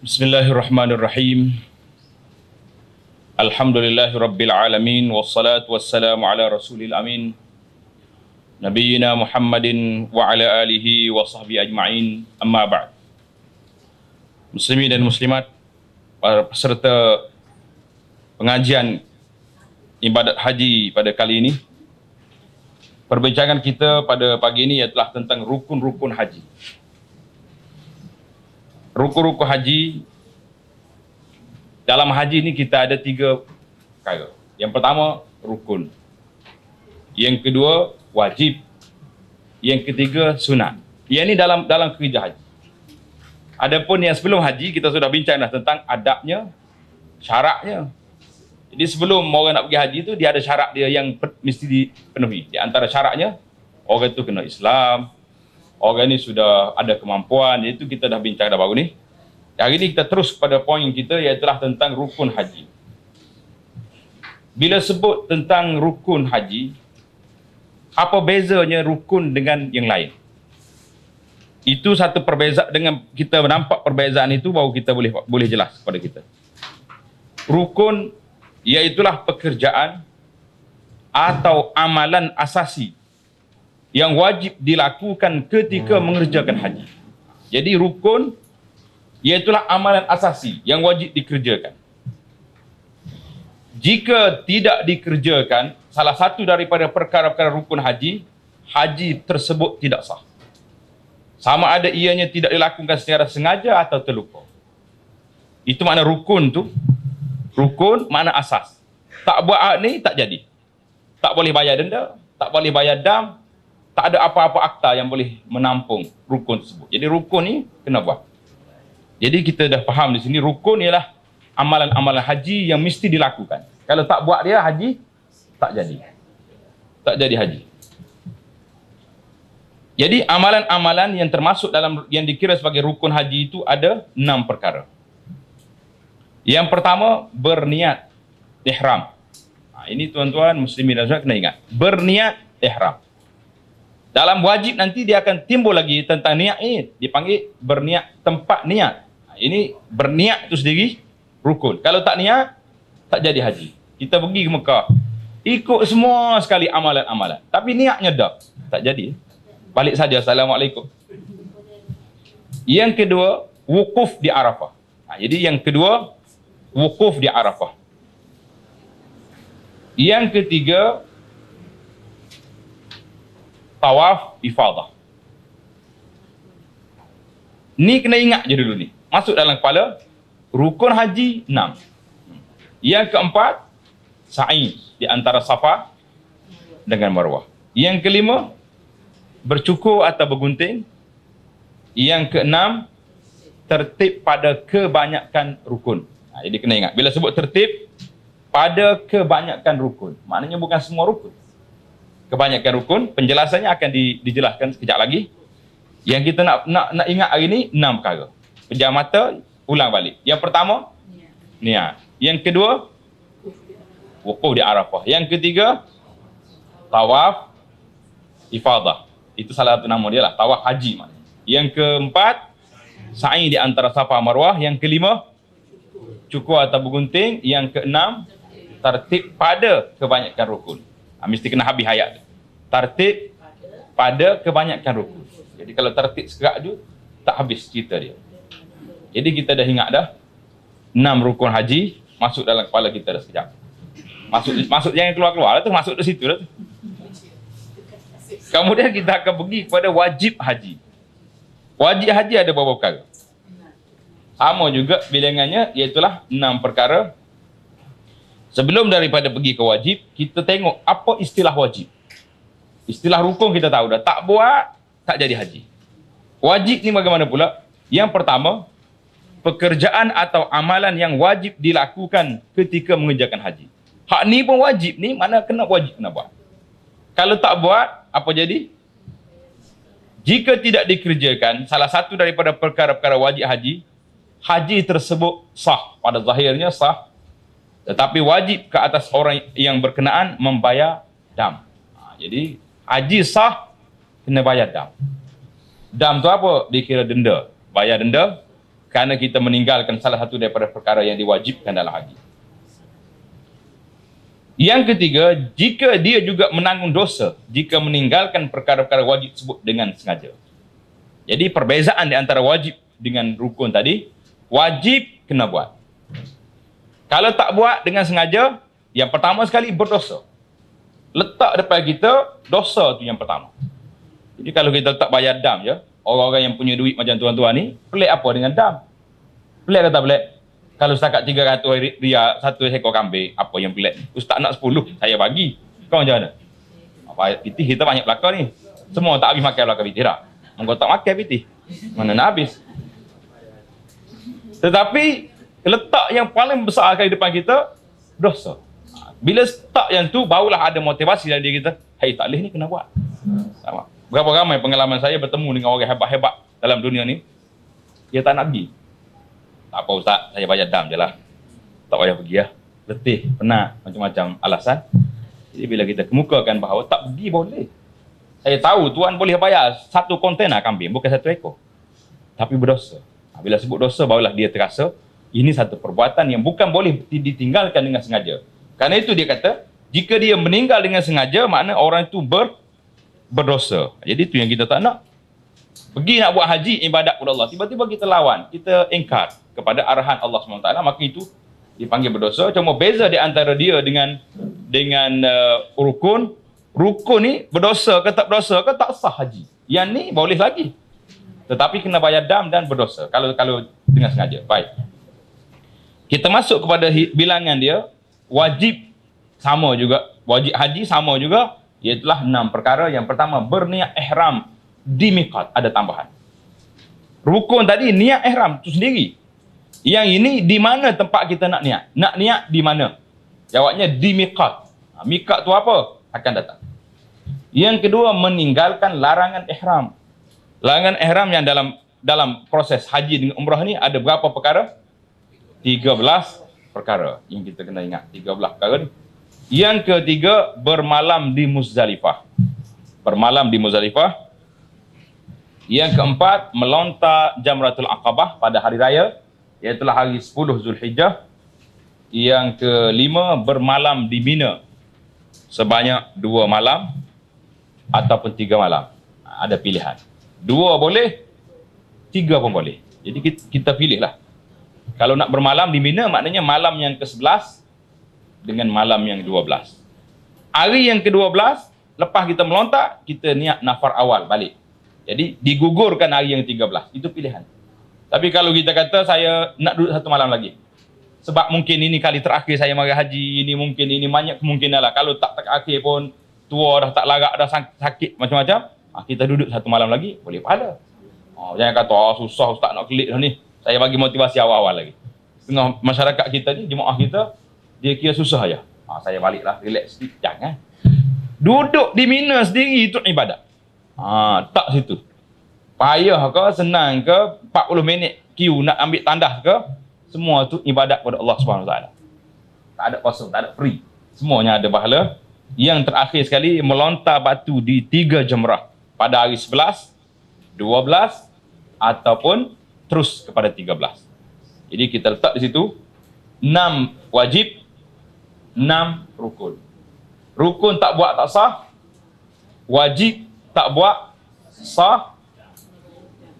Bismillahirrahmanirrahim. Alhamdulillahirabbil alamin wassalatu wassalamu ala rasulil amin nabiyina Muhammadin wa ala alihi wa sahbihi ajma'in. Amma ba'd. Muslimin dan muslimat, para peserta pengajian ibadat haji pada kali ini, perbincangan kita pada pagi ini ialah tentang rukun-rukun haji. Rukun-rukun haji, dalam haji ni kita ada 3 perkara. Yang pertama, rukun. Yang kedua, wajib. Yang ketiga, sunat. Yang ini dalam kerja haji. Adapun yang sebelum haji, kita sudah bincang dah tentang adabnya, syaratnya. Jadi sebelum orang nak pergi haji tu, dia ada syarat dia yang mesti dipenuhi. Di antara syaratnya, orang tu kena Islam, orang ni sudah ada kemampuan. Itu kita dah bincang dah baru ni. Hari ini kita terus pada poin kita, iaitu tentang rukun haji. Bila sebut tentang rukun haji, apa bezanya rukun dengan yang lain? Itu satu perbezaan. Dengan kita nampak perbezaan itu, baru kita boleh jelas kepada kita. Rukun iaitulah pekerjaan atau amalan asasi yang wajib dilakukan ketika mengerjakan haji. Jadi rukun iaitulah amalan asasi yang wajib dikerjakan. Jika tidak dikerjakan salah satu daripada perkara-perkara rukun haji, haji tersebut tidak sah. Sama ada ianya tidak dilakukan secara sengaja atau terlupa. Itu makna rukun tu. Rukun makna asas. Tak buat ni tak jadi. Tak boleh bayar denda, tak boleh bayar dam, tak ada apa-apa akta yang boleh menampung rukun tersebut. Jadi rukun ni kena buat. Jadi kita dah faham di sini, rukun ialah amalan-amalan haji yang mesti dilakukan. Kalau tak buat dia, haji tak jadi. Tak jadi haji. Jadi amalan-amalan yang termasuk dalam yang dikira sebagai rukun haji itu ada 6 perkara. Yang pertama, berniat ihram. Ini tuan-tuan muslimin dan muslimat kena ingat. Berniat ihram. Dalam wajib nanti dia akan timbul lagi tentang niat ini. Dipanggil berniat tempat niat. Ini berniat itu sendiri rukun. Kalau tak niat, tak jadi haji. Kita pergi ke Mekah, ikut semua sekali amalan-amalan, tapi niatnya tak jadi. Balik saja, Assalamualaikum. Yang kedua, wukuf di Arafah. Jadi yang kedua, wukuf di Arafah. Yang ketiga, tawaf ifadah. Ni kena ingat je dulu ni. Masuk dalam kepala, rukun haji 6. Yang keempat, sa'i di antara Safa dengan Marwah. Yang kelima, bercukur atau bergunting. Yang keenam, tertib pada kebanyakan rukun. Jadi kena ingat, bila sebut tertib pada kebanyakan rukun, maknanya bukan semua rukun. Kebanyakan rukun, penjelasannya akan dijelaskan sekejap lagi. Yang kita nak ingat hari ni 6 perkara. Pejam mata, ulang balik. Yang pertama, niat. Yang kedua, wukuf di Arafah. Yang ketiga, tawaf ifadah. Itu salah satu nama dia lah, tawaf haji maknanya. Yang keempat, sa'i di antara Safa Marwah. Yang kelima, cukur atau bergunting. Yang keenam, tertib pada kebanyakan rukun. Mesti kena habis ayat tu. Tertib pada kebanyakan rukun. Jadi kalau tertib segerak tu, tak habis cerita dia. Jadi kita dah ingat dah 6 rukun haji masuk dalam kepala kita dah sekejap. Masuk jangan keluar-keluar lah tu, masuk di situ lah tu. Kemudian kita akan pergi kepada wajib haji. Wajib haji ada beberapa perkara. Sama juga bilangannya, iaitulah 6 perkara. Sebelum daripada pergi ke wajib, kita tengok apa istilah wajib. Istilah rukun kita tahu dah. Tak buat, tak jadi haji. Wajib ni bagaimana pula? Yang pertama, pekerjaan atau amalan yang wajib dilakukan ketika mengerjakan haji. Hak ni pun wajib ni, mana wajib kena buat. Kalau tak buat, apa jadi? Jika tidak dikerjakan salah satu daripada perkara-perkara wajib haji, haji tersebut sah. Pada zahirnya sah. Tetapi wajib ke atas orang yang berkenaan membayar dam. Jadi haji sah, kena bayar dam. Dam tu apa? Dikira denda. Bayar denda. kerana kita meninggalkan salah satu daripada perkara yang diwajibkan dalam haji. Yang ketiga, jika dia juga menanggung dosa jika meninggalkan perkara-perkara wajib tersebut dengan sengaja. Jadi perbezaan di antara wajib dengan rukun tadi, wajib kena buat. Kalau tak buat dengan sengaja, yang pertama sekali berdosa. Letak depan kita, dosa tu yang pertama. Jadi kalau kita letak bayar dam je, orang-orang yang punya duit macam tuan-tuan ni, pelik apa dengan dam? Pelik kata pelik? Kalau setakat 300 riyal, satu ekor kambing, apa yang pelik? Ustaz nak 10, saya bagi. Kau macam mana? Pitih kita banyak belakang ni. Semua tak habis makan belakang pitih tak? Engkau tak makan pitih. Mana nak habis? Tetapi, letak yang paling besar sekali depan kita, dosa. Bila letak yang tu, barulah ada motivasi dalam diri kita. Hai, tak boleh ni kena buat. Sama. Berapa ramai pengalaman saya bertemu dengan orang hebat-hebat dalam dunia ni, dia tak nak pergi. Tak apa Ustaz, saya bayar dam je lah. Tak payah pergi lah. Letih, penat, macam-macam alasan. Jadi bila kita kemukakan bahawa tak pergi boleh. Saya tahu tuan boleh bayar satu kontainer kambing, bukan satu ekor. Tapi berdosa. Bila sebut dosa, barulah dia terasa, ini satu perbuatan yang bukan boleh ditinggalkan dengan sengaja. Kerana itu dia kata, jika dia meninggal dengan sengaja, makna orang itu berdosa. Jadi itu yang kita tak nak. Pergi nak buat haji, ibadat kepada Allah. Tiba-tiba kita lawan, kita ingkar kepada arahan Allah SWT, maka itu dipanggil berdosa. Cuma beza di antara dia dengan rukun. Rukun ni berdosa ke tak berdosa ke tak sah haji. Yang ni boleh lagi. Tetapi kena bayar dam dan berdosa. Kalau dengan sengaja. Baik. Kita masuk kepada bilangan dia. Wajib sama juga. Wajib haji sama juga. Iaitulah 6 perkara. Yang pertama, berniat ihram di miqat. Ada tambahan. Rukun tadi, niat ihram itu sendiri. Yang ini, di mana tempat kita nak niat? Nak niat di mana? Jawabnya, di miqat. Miqat tu apa? Akan datang. Yang kedua, meninggalkan larangan ihram. Larangan ihram yang dalam proses haji dengan umrah ni ada berapa perkara? 13 perkara yang kita kena ingat. 13 perkara ni. Yang ketiga, bermalam di Muzdalifah. Bermalam di Muzdalifah. Yang keempat, melontar Jamratul Aqabah pada hari raya, iaitulah hari 10 Zulhijjah. Yang kelima, bermalam di Mina sebanyak 2 malam ataupun 3 malam. Ada pilihan. 2 boleh, 3 pun boleh. Jadi kita pilihlah. Kalau nak bermalam di Mina, maknanya malam yang ke-11 dengan malam yang 12. Hari yang ke-12, lepas kita melontar, kita niat nafar awal balik. Jadi digugurkan hari yang 13. Itu pilihan. Tapi kalau kita kata saya nak duduk 1 malam lagi. Sebab mungkin ini kali terakhir saya mari haji, ini mungkin ini banyak kemungkinan lah. Kalau tak terakhir pun tua dah tak larat dah sakit macam-macam, kita duduk 1 malam lagi, boleh pahala. Jangan kata susah ustaz nak klik dah ni. Saya bagi motivasi awal-awal lagi. Setengah masyarakat kita ni, jemaah kita, dia kira susah aja. Saya baliklah, relax sikit. Jangan. Duduk di Mina sendiri itu ibadat. Tak situ. Payah ke, senang ke, 40 minit queue nak ambil tandas ke, semua tu ibadat kepada Allah SWT. Tak ada kosong, tak ada free. Semuanya ada pahala. Yang terakhir sekali, melontar batu di 3 jamrah pada hari 11, 12 ataupun terus kepada 13. Jadi kita letak di situ 6 wajib, 6 rukun. Rukun tak buat tak sah, wajib tak buat sah.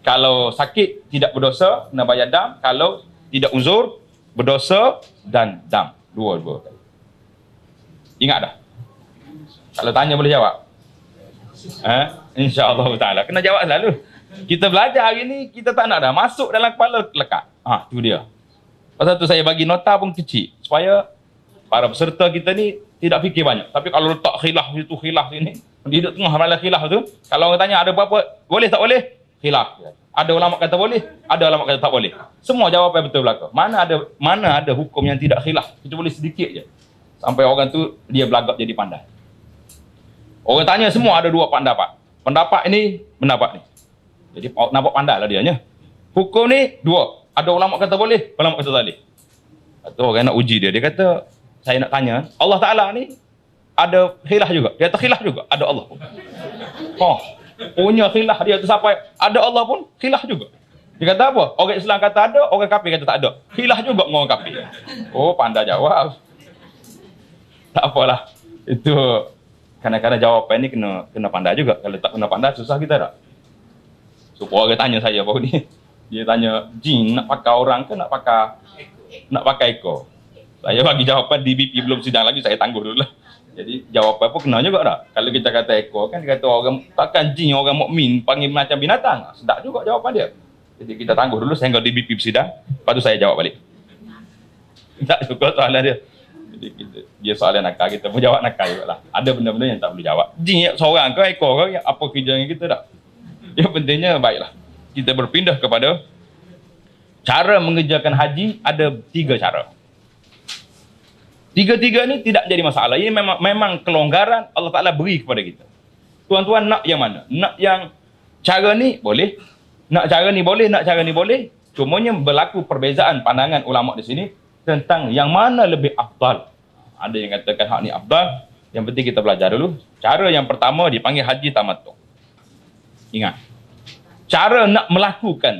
Kalau sakit tidak berdosa, kena bayar dam. Kalau tidak uzur, berdosa dan dam. Dua-dua kali. Ingat dah? Kalau tanya boleh jawab? InsyaAllah ta'ala. Kena jawab selalu. Kita belajar hari ni, kita tak nak dah. Masuk dalam kepala, lekat. Tu dia. Pasal tu saya bagi nota pun kecil. Supaya para peserta kita ni tidak fikir banyak. Tapi kalau letak khilaf situ, khilaf sini, di tengah malah khilaf tu, kalau orang tanya ada berapa, boleh tak boleh? Khilaf. Ada ulama kata boleh, ada ulama kata tak boleh. Semua jawapan betul belaka. Mana ada hukum yang tidak khilaf? Kecuali sedikit je. Sampai orang tu dia belagak jadi pandai. Orang tanya semua ada 2 pendapat. Pendapat ini, pendapat ni. Jadi nampak pandai lah dianya. Hukum ni 2. Ada ulama kata boleh, ulama kata tak boleh. Atau orang nak uji dia. Dia kata, saya nak tanya, Allah Ta'ala ni ada khilaf juga. Dia kata khilaf juga, ada Allah pun. Punya khilaf dia tu sampai ada Allah pun khilaf juga. Dia kata apa? Orang Islam kata ada, orang kafir kata tak ada. Khilaf juga dengan orang kafir. Oh, pandai jawab. Tak apalah. Itu kadang-kadang jawapan ni kena pandai juga. Kalau tak kena pandai, susah kita tak? Supaya orang tanya saya baru ni. Dia tanya, jin nak pakai orang ke nak pakai ekor? Saya bagi jawapan di BP belum sidang lagi, saya tangguh dulu lah. Jadi jawapan pun kena juga tak? Kalau kita kata ekor kan, dia kata orang takkan jin orang mukmin panggil macam binatang. Sedap juga jawapan dia. Jadi kita tangguh dulu sehingga di BP sidang, lepas tu saya jawab balik. Tak suka soalan dia. Jadi dia soalan nakal, kita pun jawab nakal juga lah. Ada benda-benda yang tak boleh jawab. Jin seorang ke ekor ke, apa kerja dengan kita tak? Yang pentingnya baiklah. Kita berpindah kepada cara mengerjakan haji. Ada 3 cara. Tiga-tiga ni tidak jadi masalah. Ini memang kelonggaran Allah Ta'ala beri kepada kita. Tuan-tuan nak yang mana? Nak yang cara ni boleh. Nak cara ni boleh, nak cara ni boleh. Cumanya berlaku perbezaan pandangan ulama di sini tentang yang mana lebih afdal. Ada yang katakan hak ni afdal. Yang penting kita belajar dulu. Cara yang pertama dipanggil haji tamattu. Ingat. Cara nak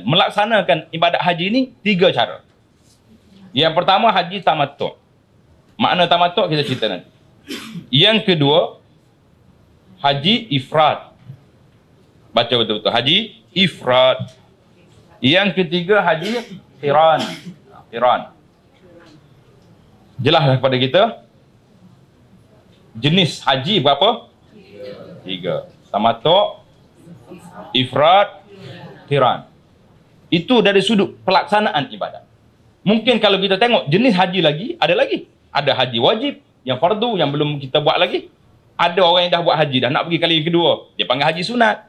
melaksanakan ibadat haji ni 3 cara. Yang pertama haji tamattu. Makna tamattu kita cerita nanti. Yang kedua haji ifrad. Baca betul-betul. Haji ifrad. Yang ketiga haji qiran. Qiran. Jelaslah kepada kita jenis haji berapa? 3. Tamattu, ifrad, qiran. Itu dari sudut pelaksanaan ibadat. Mungkin kalau kita tengok jenis haji lagi, ada lagi. Ada haji wajib, yang fardu, yang belum kita buat lagi. Ada orang yang dah buat haji, dah nak pergi kali yang kedua. Dia panggil haji sunat.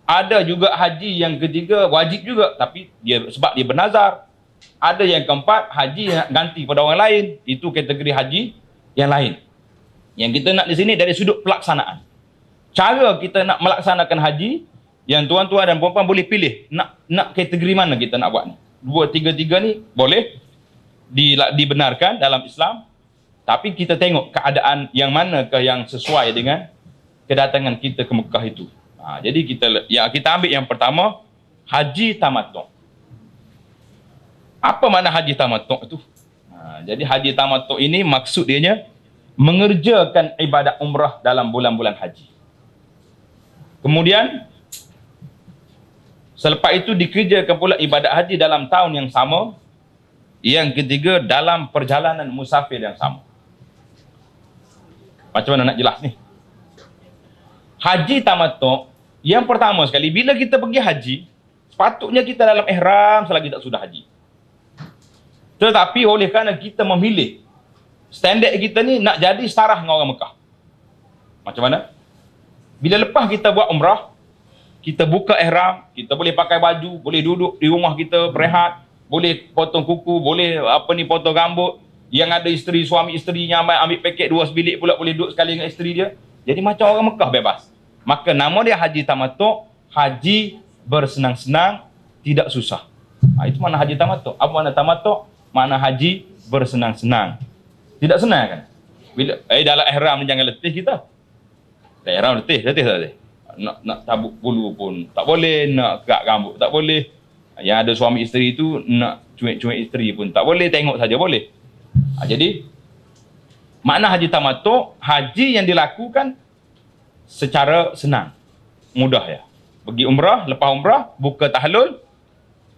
Ada juga haji yang ketiga, wajib juga. Tapi sebab dia bernazar. Ada yang keempat, haji yang nak ganti pada orang lain. Itu kategori haji yang lain. Yang kita nak di sini dari sudut pelaksanaan. Cara kita nak melaksanakan haji, yang tuan-tuan dan puan-puan boleh pilih nak kategori mana kita nak buat ni. 2, 3 ni boleh dibenarkan dalam Islam, tapi kita tengok keadaan yang manakah yang sesuai dengan kedatangan kita ke Mekah itu. Jadi kita ambil yang pertama, haji tamattu. Apa makna haji tamattu itu? Jadi haji tamattu ini maksud dia mengerjakan ibadat umrah dalam bulan-bulan haji. Kemudian selepas itu dikerjakan pula ibadat haji dalam tahun yang sama. Yang ketiga dalam perjalanan musafir yang sama. Macam mana nak jelas ni? Haji tamattu, yang pertama sekali, bila kita pergi haji, sepatutnya kita dalam ihram selagi tak sudah haji. Tetapi oleh kerana kita memilih, standard kita ni nak jadi setara dengan orang Mekah. Macam mana? Bila lepas kita buat umrah, kita buka ihram, kita boleh pakai baju, boleh duduk di rumah kita berehat, boleh potong kuku, boleh potong rambut. Yang ada isteri, suami isterinya ambil paket 2 bilik pula boleh duduk sekali dengan isteri dia. Jadi macam orang Mekah bebas. Maka nama dia haji tamattu, haji bersenang-senang, tidak susah. Itu makna haji tamattu. Apa makna tamattu? Makna haji bersenang-senang. Tidak senang kan? Bila dalam ihram ni jangan letih kita. Dalam ihram letih tak letih? Nak tabuk bulu pun tak boleh, nak gerak rambut tak boleh. Yang ada suami isteri tu nak cuik-cuik isteri pun tak boleh, tengok saja boleh. Jadi makna haji tamattu, haji yang dilakukan secara senang, mudah ya. Pergi umrah, lepas umrah buka tahlul,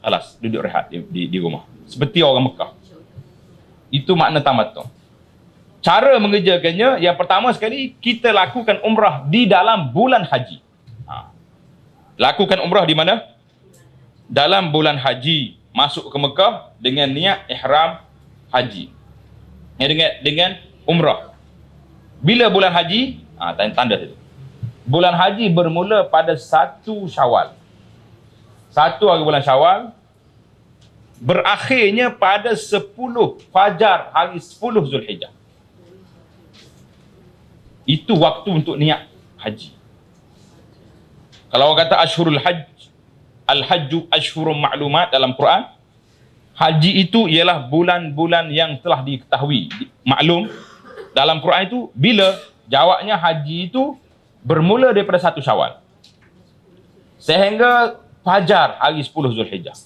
alas duduk rehat di rumah seperti orang Mekah. Itu makna tamattu. Cara mengerjakannya, yang pertama sekali kita lakukan umrah di dalam bulan haji. Lakukan umrah di mana? Dalam bulan haji, masuk ke Mekah dengan niat ihram haji. Dengan umrah. Bila bulan haji? Tanda itu. Bulan haji bermula pada 1 Syawal. 1 hari bulan Syawal. Berakhirnya pada 10 Fajar hari 10 Zulhijjah. Itu waktu untuk niat haji. Kalau orang kata Ashhurul Hajj, Al-Hajju Ashhurum Ma'lumat dalam Quran, haji itu ialah bulan-bulan yang telah diketahui, maklum. Dalam Quran itu, bila? Jawabnya haji itu bermula daripada 1 Syawal sehingga Fajar hari 10 Zulhijjah.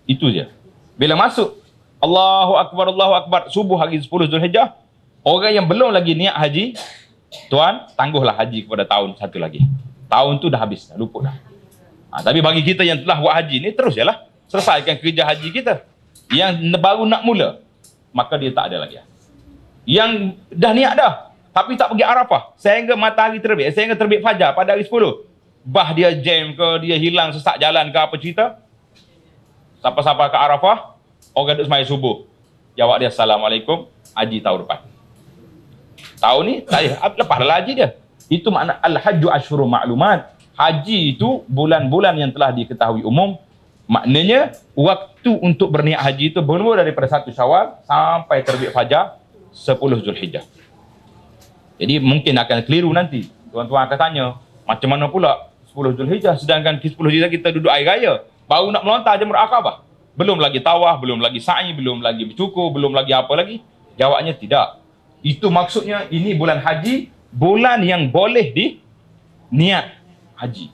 Itu je. Bila masuk Allahu Akbar subuh hari 10 Zulhijjah, orang yang belum lagi niat haji, tuan, tangguhlah haji kepada tahun satu lagi. Tahun tu dah habis, dah luput dah. Tapi bagi kita yang telah buat haji ni, terus je lah. Selesaikan kerja haji kita. Yang baru nak mula, maka dia tak ada lagi. Yang dah niat dah, tapi tak pergi Arafah, sehingga matahari terbit, sehingga terbit fajar pada hari 10. Bah dia jam ke, dia hilang sesak jalan ke apa cerita. Sampai-sampai ke Arafah, orang duduk sembahyang subuh. Jawab dia, Assalamualaikum, haji tahun depan. Tahun ni, tak ada, lepas dah haji dia. Itu makna Al-Hajju Ashhurun Ma'lumat. Haji itu bulan-bulan yang telah diketahui umum. Maknanya, waktu untuk berniat haji itu bermula daripada 1 Syawal sampai terbit fajar 10 Zulhijjah. Jadi mungkin akan keliru nanti. Tuan-tuan akan tanya, macam mana pula 10 Zulhijjah, sedangkan 10 Zulhijjah kita duduk air raya. Baru nak melontar Jamrah Aqabah. Belum lagi tawaf, belum lagi sa'i, belum lagi bercukur, belum lagi apa lagi. Jawabnya tidak. Itu maksudnya ini bulan haji, bulan yang boleh di niat haji.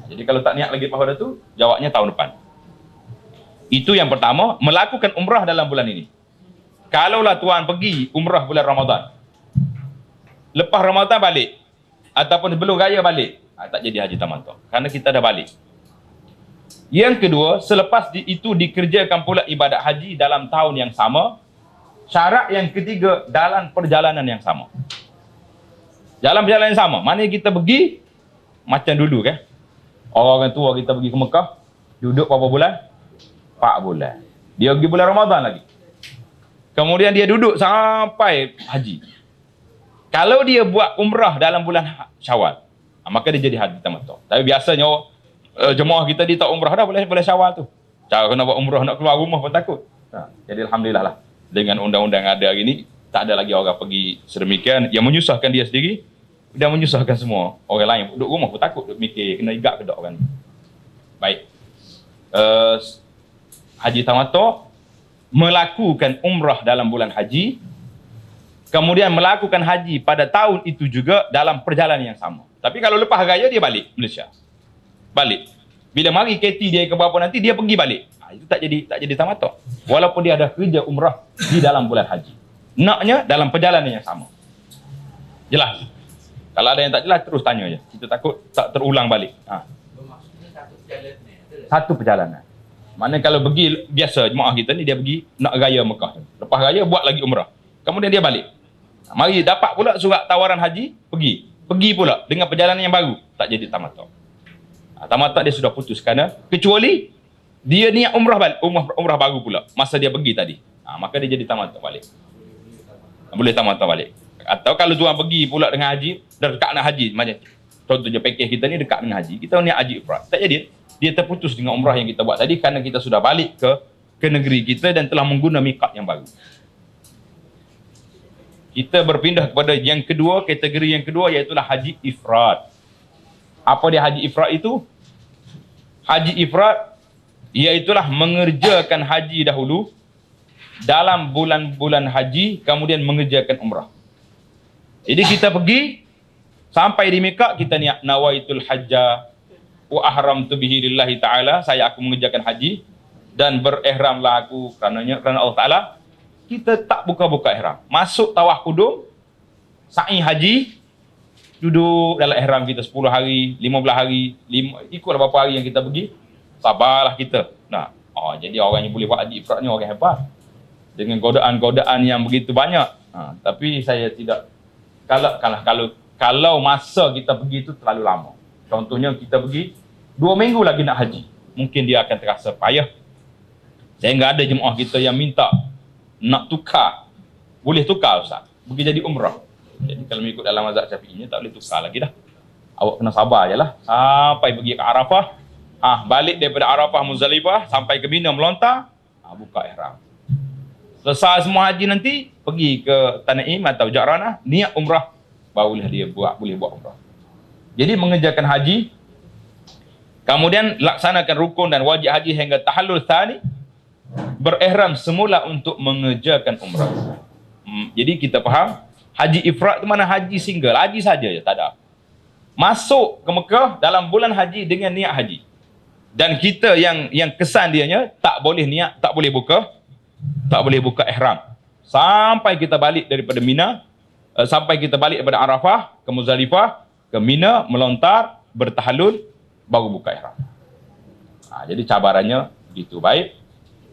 Jadi kalau tak niat lagi pada tu, jawabnya tahun depan. Itu yang pertama, melakukan umrah dalam bulan ini. Kalaulah tuan pergi umrah bulan Ramadan, lepas Ramadan balik, ataupun sebelum raya balik, tak jadi haji tamattu, kerana kita dah balik. Yang kedua, selepas itu dikerjakan pula ibadat haji dalam tahun yang sama. Syarat yang ketiga, dalam perjalanan yang sama. Dalam perjalanan yang sama, mana kita pergi macam dulu kan. Orang tua kita pergi ke Mekah, duduk berapa bulan? 4 bulan. Dia pergi bulan Ramadan lagi. Kemudian dia duduk sampai haji. Kalau dia buat umrah dalam bulan Syawal, maka dia jadi haji tamattu. Tapi biasanya jemaah kita dia tak umrah dah boleh Syawal tu. Cara kena buat umrah nak keluar rumah pun takut. Jadi alhamdulillah lah, dengan undang-undang ada hari ni, tak ada lagi orang pergi sedemikian yang menyusahkan dia sendiri dan menyusahkan semua orang lain. Duduk rumah pun takut, duduk mikir kena igak ke tak orang ni. Baik. Haji tamattu, melakukan umrah dalam bulan haji, kemudian melakukan haji pada tahun itu juga dalam perjalanan yang sama. Tapi kalau lepas raya dia balik Malaysia. Balik. Bila mari KT dia ke berapa nanti dia pergi balik. Itu tak jadi tamattu. Walaupun dia ada kerja umrah di dalam bulan haji. Naknya dalam perjalanan yang sama. Jelas. Kalau ada yang tak jelas terus tanya aja. Kita takut tak terulang balik. Maksudnya satu perjalanan. Satu perjalanan. Maknanya kalau pergi biasa jemaah kita ni dia pergi nak raya Mekah. Lepas raya buat lagi umrah. Kemudian dia balik. Mari dapat pula surat tawaran haji, pergi. Pergi pula dengan perjalanan yang baru, tak jadi tamattu. Tamattu dia sudah putus kerana kecuali dia niat umrah balik, umrah baru pula masa dia pergi tadi. Maka dia jadi tamattu balik. Boleh tamattu balik. Atau kalau tuan pergi pula dengan haji, dah dekat nak haji, macam contohnya package kita ni dekat dengan haji, kita niat haji ifrad. Tak jadi, dia terputus dengan umrah yang kita buat tadi kerana kita sudah balik ke negeri kita dan telah menggunakan miqat yang baru. Kita berpindah kepada yang kedua, kategori yang kedua, iaitu haji ifrad. Apa dia haji ifrad itu? Haji ifrad iaitulah mengerjakan haji dahulu dalam bulan-bulan haji, kemudian mengerjakan umrah. Jadi kita pergi sampai di Mekah, kita niat nawaitul hajja wa ahramtu bihi lillahi ta'ala, saya aku mengerjakan haji dan berihramlah aku kerana Allah Ta'ala. Kita tak buka-buka ihram. Masuk tawaf kudum, sa'i haji, duduk dalam ihram kita 10 hari, 15 hari, ikutlah berapa hari yang kita pergi, sabarlah kita. Jadi orang yang boleh buat haji ifrad ni orang hebat. Dengan godaan-godaan yang begitu banyak. Tapi saya tidak, kalau masa kita pergi itu terlalu lama. Contohnya kita pergi 2 minggu lagi nak haji, mungkin dia akan terasa payah. Sehingga ada jemaah kita yang minta nak tukar. Boleh tukar Ustaz, pergi jadi umrah. Jadi kalau mengikut dalam mazhab Syafi'i tak boleh tukar lagi dah. Awak kena sabar je lah sampai pergi ke Arafah. Balik daripada Arafah Muzdalifah sampai ke Mina melontar, buka ihram. Selesai semua haji nanti, pergi ke Tanaim atau Ja'ranah, niat umrah, barulah dia boleh buat umrah. Jadi mengerjakan haji, kemudian laksanakan rukun dan wajib haji hingga tahallul tsani, berihram semula untuk mengerjakan umrah. Jadi kita faham, haji ifrad itu mana haji single, haji saja je, tak ada. Masuk ke Mekah dalam bulan haji dengan niat haji. Dan kita yang kesan dianya tak boleh niat, tak boleh buka ihram sampai kita balik daripada Mina, sampai kita balik daripada Arafah ke Muzdalifah, ke Mina, melontar, bertahallul, baru buka ihram. Jadi cabarannya begitu. Baik,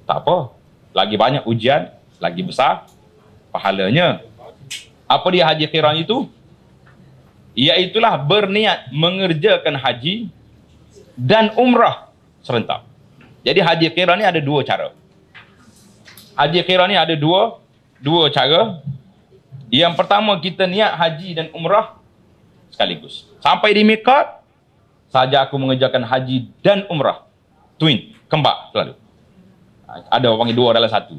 tak apa, lagi banyak ujian, lagi besar pahalanya. Apa dia haji qiran itu? Iaitulah berniat mengerjakan haji dan umrah serentak. Jadi haji qiran ni ada dua cara. Haji qiran ni ada dua cara. Yang pertama, kita niat haji dan umrah sekaligus. Sampai di miqat, saja aku mengerjakan haji dan umrah. Twin, kembar selalu. Ada orang panggil dua dalam satu.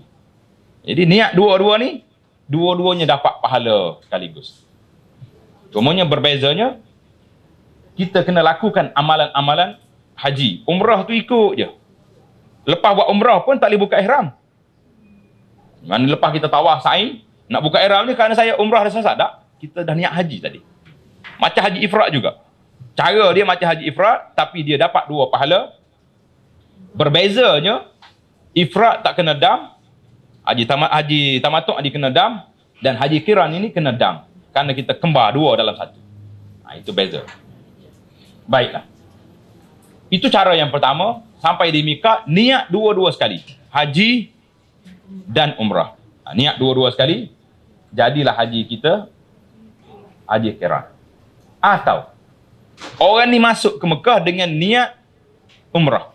Jadi niat dua-dua ni, dua-duanya dapat pahala sekaligus. Cumanya berbezanya, kita kena lakukan amalan-amalan haji. Umrah tu ikut je. Lepas buat umrah pun tak boleh buka ihram. Mana lepas kita tawaf sa'i, nak buka ihram ni kerana saya umrah dah selesai tak? Kita dah niat haji tadi. Macam haji ifrat juga. Cara dia macam haji ifrat, tapi dia dapat dua pahala. Berbezanya, ifrat tak kena dam, haji tamattu' dia kena dam, dan haji qiran ini kena dam. Kerana kita kembar dua dalam satu. Itu beza. Baiklah. Itu cara yang pertama. Sampai di miqat, niat dua-dua sekali. Haji dan umrah. Niat dua-dua sekali. Jadilah haji kita haji qiran. Atau orang ni masuk ke Mekah dengan niat umrah.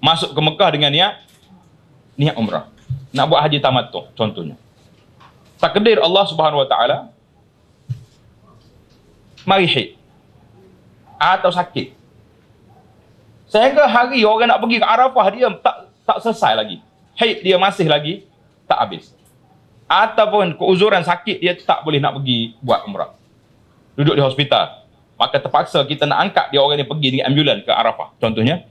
Masuk ke Mekah dengan niat umrah. Nak buat haji tamattu' contohnya. Takdir Allah Subhanahu Wa Taala mari haid atau sakit. Sehingga hari orang nak pergi ke Arafah, dia tak selesai lagi. Haid dia masih lagi tak habis. Ataupun keuzuran sakit, dia tak boleh nak pergi buat umrah. Duduk di hospital. Maka terpaksa kita nak angkat dia orang ni pergi dengan ambulan ke Arafah contohnya.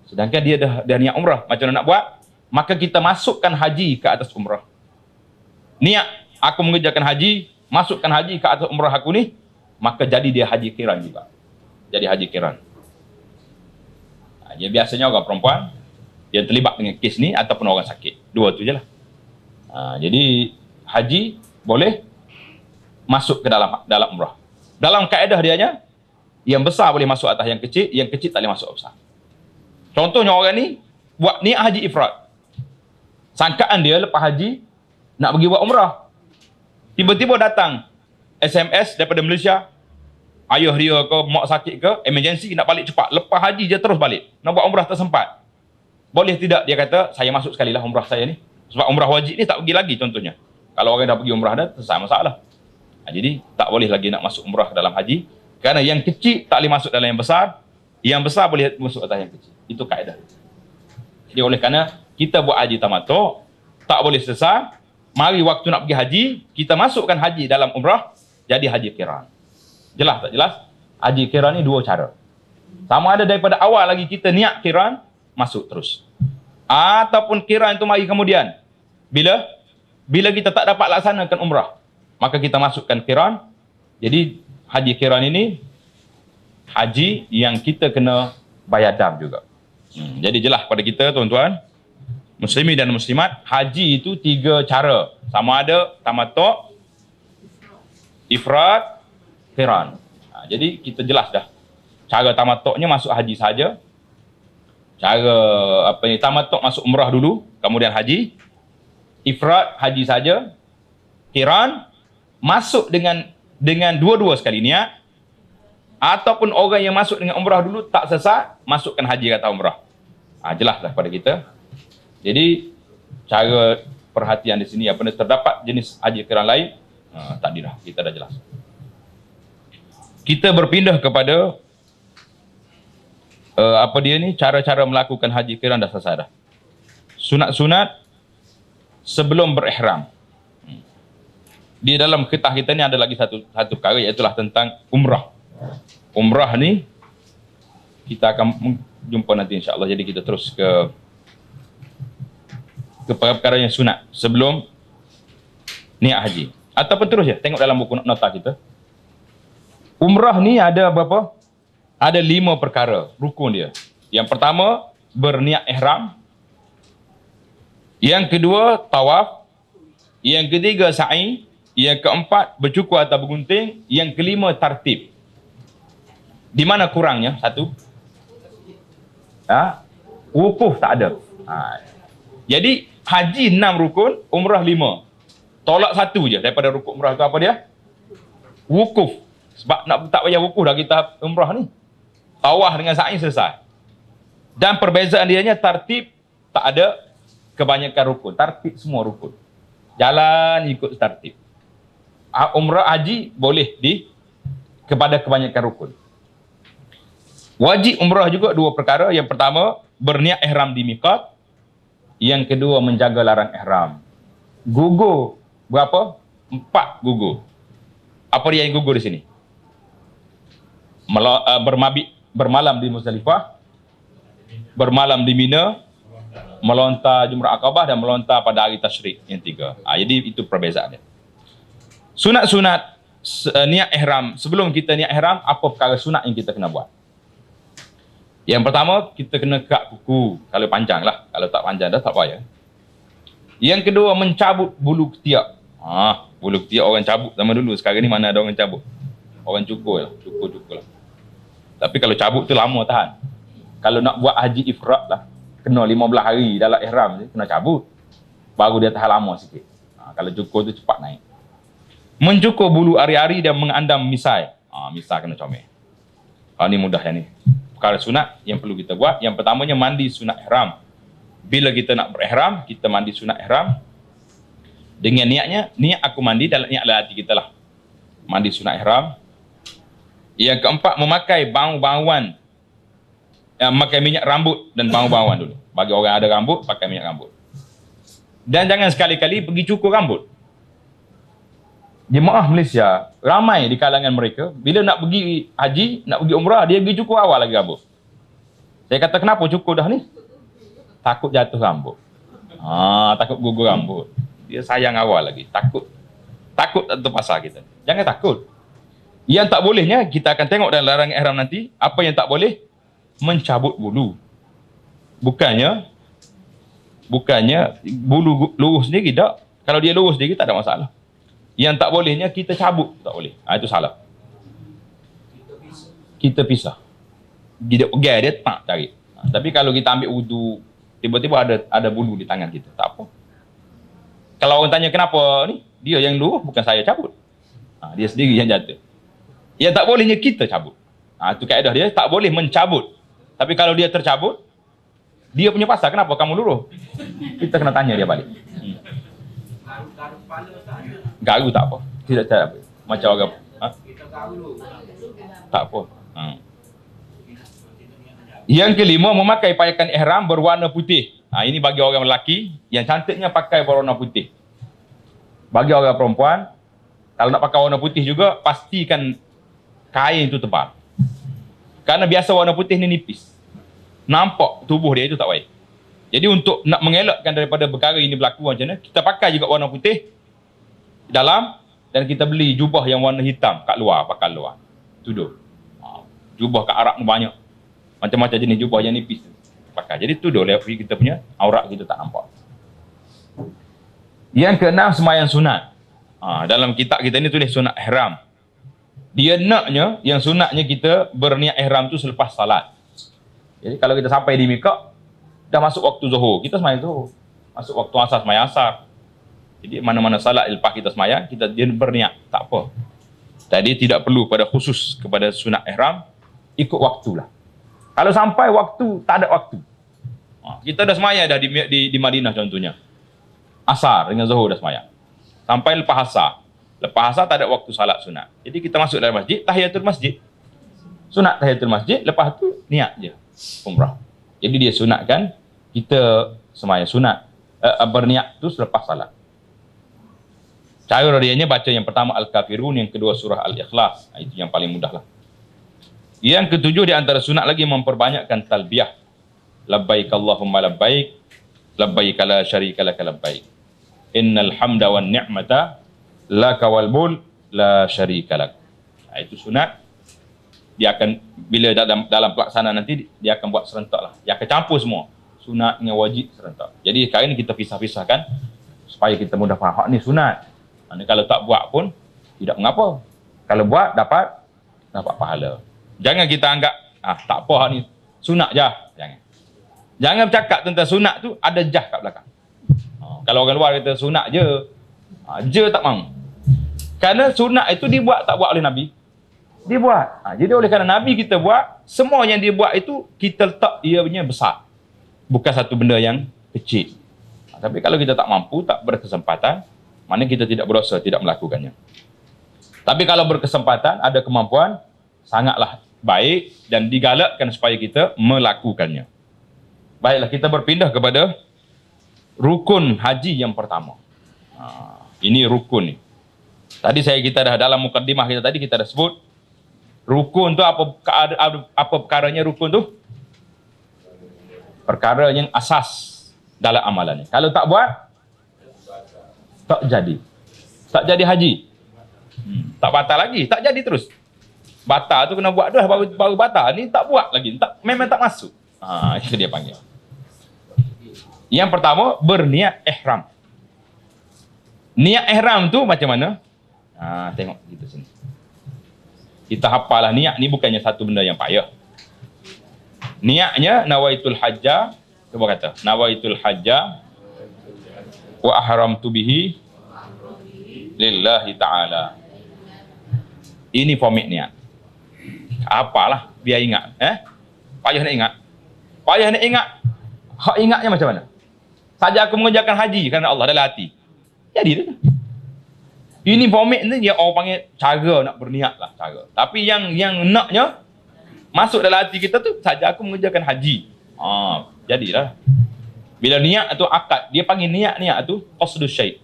Sedangkan dia dah niat umrah. Macam mana nak buat? Maka kita masukkan haji ke atas umrah. Niat aku mengerjakan haji, masukkan haji ke atas umrah aku ni, maka jadi dia haji qiran juga. Jadi haji qiran. Dia biasanya orang perempuan yang terlibat dengan kes ni ataupun orang sakit. Dua tu je lah. Jadi haji boleh masuk ke dalam umrah. Dalam kaedah dianya, yang besar boleh masuk atas yang kecil tak boleh masuk besar. Contohnya orang ni buat niat haji ifrat. Sangkaan dia lepas haji nak pergi buat umrah. Tiba-tiba datang SMS daripada Malaysia. Ayah dia ke, mak sakit ke, emergency nak balik cepat. Lepas haji dia terus balik. Nak buat umrah tak sempat. Boleh tidak dia kata, saya masuk sekali lah umrah saya ni. Sebab umrah wajib ni tak pergi lagi contohnya. Kalau orang dah pergi umrah dah, selesai masalah. Jadi tak boleh lagi nak masuk umrah dalam haji. Kerana yang kecil tak boleh masuk dalam yang besar. Yang besar boleh masuk atas yang kecil. Itu kaedah. Jadi oleh kerana kita buat haji tamattu', tak boleh selesai. Mari waktu nak pergi haji, kita masukkan haji dalam umrah, jadi haji qiran. Jelas tak jelas? Haji qiran ni dua cara. Sama ada daripada awal lagi kita niat qiran, masuk terus. Ataupun qiran itu mari kemudian. Bila kita tak dapat laksanakan umrah, maka kita masukkan qiran. Jadi haji qiran ini haji yang kita kena bayar dam juga. Jadi jelas pada kita tuan-tuan, muslimin dan muslimat, haji itu tiga cara. Sama ada tamattu', ifrat, qiran. Jadi kita jelas dah. Cara tamattu'nya masuk haji saja. Cara tamattu' masuk umrah dulu, kemudian haji. Ifrat haji saja. Qiran masuk dengan dua-dua sekali niat. Ataupun orang yang masuk dengan umrah dulu tak selesai, masukkan haji kata umrah. Jelas dah pada kita. Jadi cara perhatian di sini apabila terdapat jenis haji qiran lain, tadi dah kita dah jelas. Kita berpindah kepada cara-cara melakukan haji qiran dah selesai dah. Sunat-sunat sebelum berihram. Di dalam kitab kita ni ada lagi satu perkara, iaitu tentang umrah. Umrah ni kita akan jumpa nanti insya-Allah. Jadi kita terus ke perkara yang sunat sebelum niat haji. Ataupun terus je tengok dalam buku nota kita. Umrah ni ada berapa? Ada 5 perkara rukun dia. Yang pertama, berniat ihram. Yang kedua, tawaf. Yang ketiga, sa'i. Yang keempat, bercukur atau bergunting. Yang kelima, tartib. Di mana kurangnya? Satu. Wukuf tak ada. Jadi, haji 6 rukun, umrah 5. Tolak satu je daripada rukun umrah tu apa dia? Wukuf. Sebab nak tak payah wukuf dah kita umrah ni. Tawaf dengan sa'i selesai. Dan perbezaan dianya tartib tak ada kebanyakan rukun. Tartib semua rukun. Jalan ikut tartib. Umrah haji boleh kepada kebanyakan rukun. Wajib umrah juga 2 perkara. Yang pertama, berniat ihram di miqat. Yang kedua, menjaga larang ihram. Gugur berapa? 4 gugur. Apa dia yang gugur di sini? Bermalam di Muzdalifah, bermalam di Mina, melontar Jumrah Aqabah dan melontar pada hari tasyrik yang 3. Jadi itu perbezaannya. Sunat-sunat niat ihram. Sebelum kita niat ihram, apa perkara sunat yang kita kena buat? Yang pertama, kita kena kat kuku. Kalau panjang lah. Kalau tak panjang dah tak payah. Yang kedua, mencabut bulu ketiak. Bulu ketiak orang cabut zaman dulu. Sekarang ni mana ada orang cabut? Orang cukur lah. Cukur lah. Tapi kalau cabut tu lama tahan. Kalau nak buat haji ifrat lah, kena 15 hari dalam ihram je, kena cabut. Baru dia tahan lama sikit. Kalau cukur tu cepat naik. Mencukur bulu ari-ari dan mengandam misai. Misai kena comel. Ni mudah yang ni. Perkara sunat yang perlu kita buat. Yang pertamanya mandi sunat ihram. Bila kita nak berihram, kita mandi sunat ihram. Dengan niatnya, niat aku mandi dalam niat hati kita lah. Mandi sunat ihram. Yang keempat, memakai bau-bauan. Memakai minyak rambut dan bau-bauan dulu. Bagi orang ada rambut, pakai minyak rambut. Dan jangan sekali-kali pergi cukur rambut. Jemaah Malaysia, ramai di kalangan mereka, bila nak pergi haji, nak pergi umrah, dia pergi cukur awal lagi rambut. Saya kata, kenapa cukur dah ni? Takut jatuh rambut. Takut gugur rambut. Dia sayang awal lagi. Takut tak terpasar kita. Jangan takut. Yang tak bolehnya, kita akan tengok dalam larangan ihram nanti, apa yang tak boleh? Mencabut bulu. Bukannya bulu lurus sendiri, tak. Kalau dia lurus sendiri, tak ada masalah. Yang tak bolehnya, kita cabut. Tak boleh. Itu salah. Kita pisah. Dia pegang dia, tak tarik. Tapi kalau kita ambil wudu, tiba-tiba ada bulu di tangan kita, tak apa. Kalau orang tanya kenapa ni, dia yang lurus, bukan saya cabut. Dia sendiri yang jatuh. Yang tak bolehnya kita cabut. Itu kaedah dia, tak boleh mencabut. Tapi kalau dia tercabut, dia punya pasal, kenapa kamu lurus? Kita kena tanya dia balik. Garu tak apa. Tidak apa. Macam orang tak apa. Yang kelima, memakai pakaian ihram berwarna putih. Ini bagi orang lelaki, yang cantiknya pakai berwarna putih. Bagi orang perempuan, kalau nak pakai warna putih juga, pastikan kain itu tebal. Karena biasa warna putih ni nipis. Nampak tubuh dia itu tak baik. Jadi untuk nak mengelakkan daripada perkara ini berlaku macam mana, kita pakai juga warna putih dalam, dan kita beli jubah yang warna hitam kat luar, pakai luar. Tuduh. Jubah kat Arab banyak. Macam-macam jenis jubah yang nipis pakai. Jadi tuduh kita punya aurat kita tak nampak. Yang keenam, sembahyang sunat. Dalam kitab kita ni tulis sunat ihram. Dia naknya, yang sunatnya kita berniat ihram tu selepas salat. Jadi kalau kita sampai di miqat, dah masuk waktu zuhur, kita sembahyang zuhur. Masuk waktu asar, sembahyang asar. Jadi mana-mana salat lepas kita sembahyang, kita dia berniat, tak apa. Jadi tidak perlu pada khusus kepada sunat ihram, ikut waktulah. Kalau sampai waktu, tak ada waktu. Kita dah sembahyang dah di Madinah contohnya. Asar dengan zuhur dah sembahyang. Sampai lepas asar. Lepas asar tak ada waktu salat sunat. Jadi kita masuk dalam masjid, tahiyatul masjid. Sunat tahiyatul masjid, lepas tu niat je umrah. Jadi dia sunatkan kita sembahyang sunat berniat tu selepas salat. Cara dianya baca yang pertama Al-Kafirun, yang kedua surah Al-Ikhlas. Itu yang paling mudah lah. Yang ketujuh di antara sunat lagi memperbanyakkan talbiyah. Labbaik Allahumma labbaik, labbaik la syarika laka labbaik. Innal hamda wan ni'mata laka wal mulk la syarika lak. Itu sunat. dia akan bila dalam pelaksanaan nanti dia akan buat serentak lah. Dia akan campur semua. Sunat dengan wajib serentak. Jadi sekarang ni kita pisah-pisahkan supaya kita mudah faham. Hak ni sunat. Kalau tak buat pun tidak mengapa. Kalau buat dapat pahala. Jangan kita anggap tak apa hak ni sunat je. Jangan bercakap tentang sunat tu ada jah kat belakang. Kalau orang luar kata sunat je tak mahu. Kerana sunat itu dibuat tak buat oleh Nabi. Dia buat. Jadi oleh kerana Nabi kita buat, semua yang dia buat itu kita letak ia punya besar. Bukan satu benda yang kecil. Tapi kalau kita tak mampu, tak berkesempatan, mana kita tidak berdosa, tidak melakukannya. Tapi kalau berkesempatan, ada kemampuan, sangatlah baik dan digalakkan supaya kita melakukannya. Baiklah, kita berpindah kepada rukun haji yang pertama. Ini rukun ni. Tadi kita dah dalam mukadimah kita tadi kita dah sebut rukun tu apa perkaranya rukun tu? Perkara yang asas dalam amalannya. Kalau tak buat tak jadi. Tak jadi haji. Tak batal lagi, tak jadi terus. Batal tu kena buat dah baru batal. Ni tak buat lagi, memang tak masuk. Itu dia panggil. Yang pertama berniat ihram. Niat ihram tu macam mana? Tengok kita sini. Kita hafalah niat ni bukannya satu benda yang payah. Niatnya nawaitul hajjah, cuba kata, nawaitul hajjah wa ahramtu bihi lillahi ta'ala. Ini format niat. Apalah biar ingat, payah nak ingat. Payah nak ingat. Hak ingatnya macam mana? Saja aku mengerjakan haji kerana Allah dalam hati. Jadi tu. Ini format ni dia orang panggil cara nak berniat lah, cara. Tapi yang naknya masuk dalam hati kita tu saja aku mengerjakan haji. Jadilah. Bila niat tu akad, dia panggil niat tu qasdus syai'.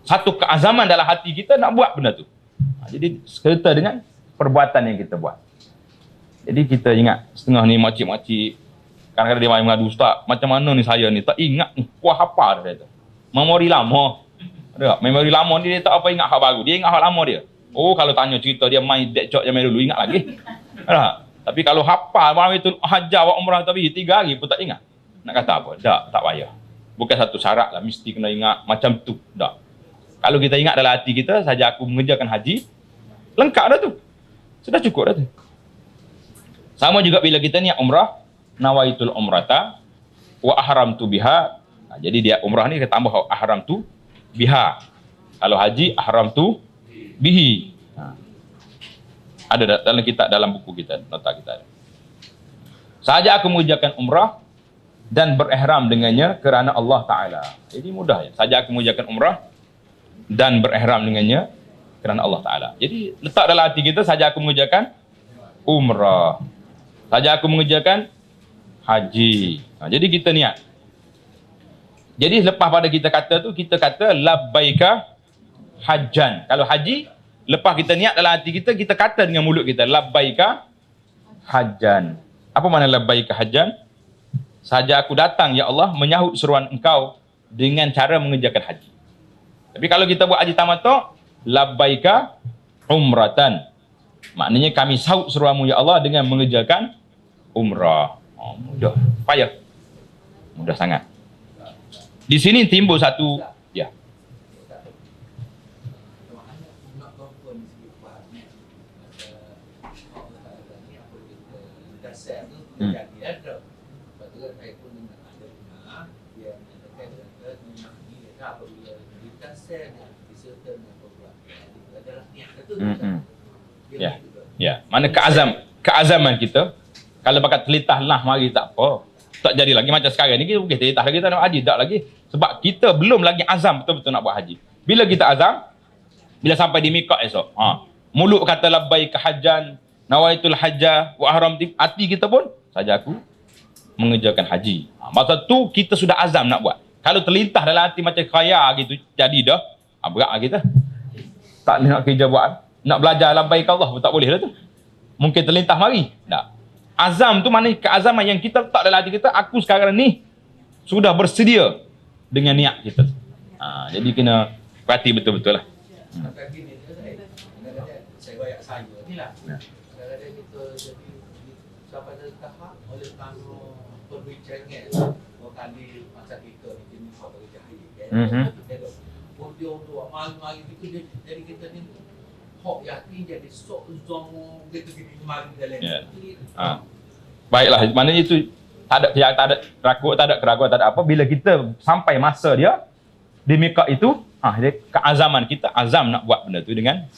Satu keazaman dalam hati kita nak buat benda tu. Jadi serta dengan perbuatan yang kita buat. Jadi kita ingat setengah ni makcik-makcik kadang-kadang dia main mengadu, ustaz, macam mana ni saya ni tak ingat ni, kuah apa dia tu. Memori lama. Ada tak? Memori lama ni dia tak apa ingat hak baru. Dia ingat hak lama dia. Oh, kalau tanya cerita dia main dek cok zaman dulu ingat lagi. Ada tak? Tapi kalau hafal malam itu hajjah wa umrah tapi 3 hari pun tak ingat. Nak kata apa? Tak payah. Bukan satu syarat lah mesti kena ingat macam tu. Tak. Kalau kita ingat dalam hati kita saja aku mengerjakan haji, lengkap dah tu. Sudah cukup dah tu. Sama juga bila kita niat umrah, nawaitul umrata wa ahramtu biha. Jadi dia umrah ni kita tambah ahramtu biha. Kalau haji ahramtu bihi. Ada dalam kitab, dalam buku kita, nota kita ada. Saja aku mengerjakan umrah dan berihram dengannya kerana Allah Ta'ala. Jadi mudah ya. Saja aku mengerjakan umrah dan berihram dengannya kerana Allah Ta'ala. Jadi letak dalam hati kita saja aku mengerjakan umrah. Saja aku mengerjakan haji. Jadi kita niat. Jadi lepas pada kita kata tu, kita kata labbaika hajjan. Kalau haji, lepas kita niat dalam hati kita, kita kata dengan mulut kita labbaika hajjan. Apa makna labbaika hajjan? Saja aku datang ya Allah menyahut seruan engkau dengan cara mengerjakan haji. Tapi kalau kita buat haji tamattu, labbaika umratan. Maknanya kami sahut seruanmu ya Allah dengan mengerjakan umrah. Mudah. Payah. Mudah sangat. Di sini timbul satu ya. Ya. Mana keazaman kita. Kalau bakat telitah lah mari tak apa. Tak jadi lagi macam sekarang ni kita boleh telitah lagi tak nak haji tak lagi. Sebab kita belum lagi azam betul-betul nak buat haji. Bila kita azam, bila sampai di miqat esok, mulut kata labbaika hajjan, nawaitul hajjah wa ahramtu, hati kita pun saja aku mengerjakan haji. Masa tu kita sudah azam nak buat. Kalau terlintas dalam hati macam khayal gitu, jadi dah berat lah kita. Tak nak kerja buat, nak belajar labbaik Allah pun tak boleh dah tu. Mungkin terlintas mari. Tak. Azam tu maknanya keazaman yang kita letak dalam hati kita, aku sekarang ni sudah bersedia dengan niat kita. Jadi kena perhati betul-betul lah. Saya banyak saya ni lah. Kadang-kadang jadi sampai dari tahap oleh kamu perbincangan dua kali masa kita ni jenis apa kerja hari. Audio tu mal itu jadi kita ni hok yakin jadi sok zong gitu mal dalam. Baiklah, maknanya itu tak ada ragu, tak ada keraguan, tak ada apa. Bila kita sampai masa dia di mikot itu, dia keazaman kita azam nak buat benda tu dengan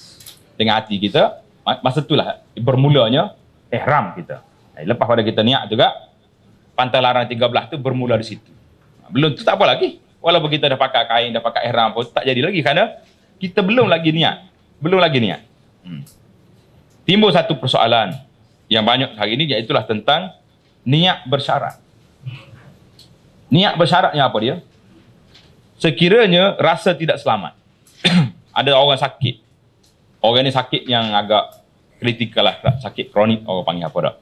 hati kita. Masa itulah bermulanya ihram kita. Lepas pada kita niat juga, pantai larang 13 tu bermula di situ. Belum tu tak apa lagi. Walaupun kita dah pakai kain, dah pakai ihram pun tak jadi lagi kerana kita belum lagi niat. Timbul satu persoalan yang banyak hari ini, iaitulah tentang niat bersyarat. Niat bersyaratnya apa dia? Sekiranya rasa tidak selamat. Ada orang sakit. Orang ni sakit yang agak kritikal lah, sakit kronik orang panggil apa dah.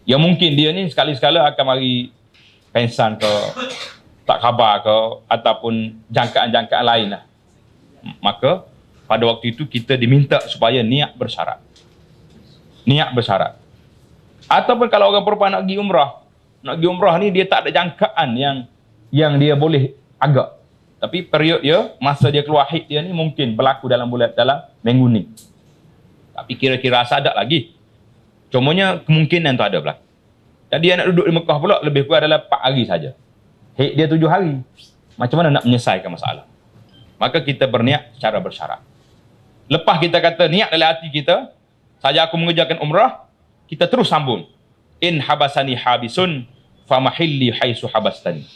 Yang mungkin dia ni sekali-sekala akan mari pensan ke, tak khabar ke, ataupun jangkaan-jangkaan lain lah. Maka pada waktu itu kita diminta supaya niat bersyarat. Niat bersyarat. Ataupun kalau orang perempuan nak pergi umrah. Nak pergi umrah ni dia tak ada jangkaan yang dia boleh agak. Tapi period dia, masa dia keluar haid dia ni mungkin berlaku dalam minggu ni. Tapi kira-kira sadak lagi. Cumanya kemungkinan tu ada berlaku. Jadi dia nak duduk di Mekah pula lebih kurang adalah 4 hari saja. Haid dia 7 hari. Macam mana nak menyelesaikan masalah? Maka kita berniat secara bersyarat. Lepas kita kata niat dalam hati kita, saja aku mengerjakan umrah, kita terus sambung. In habasani habisun famahilli haisu habastani.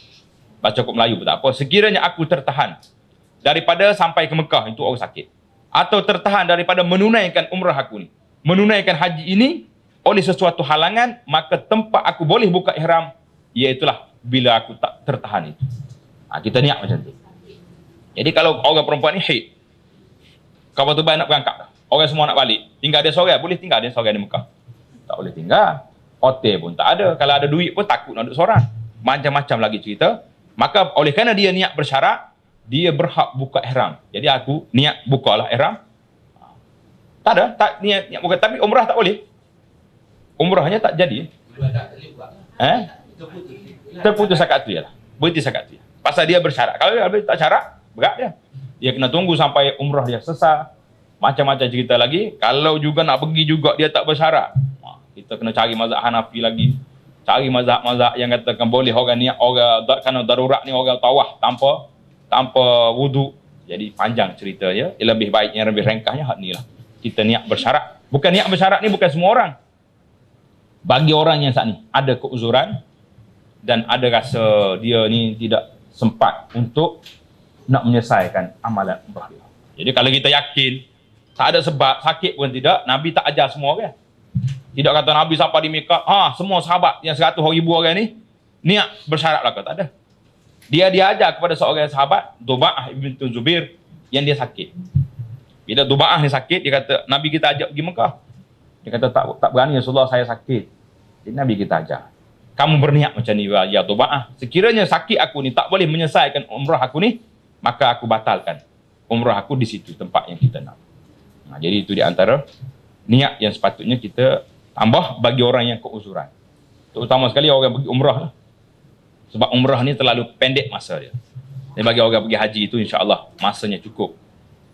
Baca kod Melayu pun tak apa. Sekiranya aku tertahan daripada sampai ke Mekah, itu orang sakit. Atau tertahan daripada menunaikan umrah aku ni, menunaikan haji ini oleh sesuatu halangan, maka tempat aku boleh buka ihram, iaitulah bila aku tak tertahan itu. Kita niat macam tu. Jadi kalau orang perempuan ni haid, kawan tu nak berangkat dah. Orang semua nak balik. Tinggal dia seorang, boleh tinggal dia seorang di Mekah. Tak boleh tinggal. Hotel pun tak ada. Kalau ada duit pun takut nak duduk seorang. Macam-macam lagi cerita. Maka oleh kerana dia niat bersyarat, dia berhak buka ihram. Jadi aku niat bukalah ihram. Tak ada, tak niat buka. Tapi umrah tak boleh. Umrahnya tak jadi. Terputus akad tu lah. Berhenti akad tu. Pasal dia bersyarat. Kalau dia tak syarat, berat dia. Dia kena tunggu sampai umrah dia selesai. Macam-macam cerita lagi. Kalau juga nak pergi juga dia tak bersyarat, kita kena cari mazhab Hanafi lagi. Cari mazhab-mazhab yang katakan boleh orang niat, orang kerana darurat ni orang tawaf tanpa wuduk. Jadi panjang cerita ya. Lebih baik yang lebih ringkasnya hak ni lah. Kita niat bersyarat. Bukan niat bersyarat ni bukan semua orang. Bagi orang yang saat ni ada keuzuran dan ada rasa dia ni tidak sempat untuk nak menyelesaikan amalan umrah dia. Jadi kalau kita yakin tak ada sebab, sakit pun tidak, Nabi tak ajar semua orang. Tidak kata Nabi sampai di Mekah, semua sahabat yang 100 ribu orang ni niat bersyarat lah, tak ada. Dia ajar kepada seorang sahabat, Duba'ah ibn Zubair, yang dia sakit. Bila Duba'ah ni sakit, dia kata, Nabi kita ajak pergi Mekah. Dia kata, tak berani Rasulullah, saya sakit. Jadi Nabi kita ajar. Kamu berniat macam ni, ya Duba'ah. Sekiranya sakit aku ni tak boleh menyelesaikan umrah aku ni, maka aku batalkan umrah aku di situ tempat yang kita nak. Jadi itu di antara niat yang sepatutnya kita tambah bagi orang yang keuzuran. Terutama sekali orang yang pergi umrah lah. Sebab umrah ni terlalu pendek masa dia. Dan bagi orang pergi haji itu insya-Allah masanya cukup.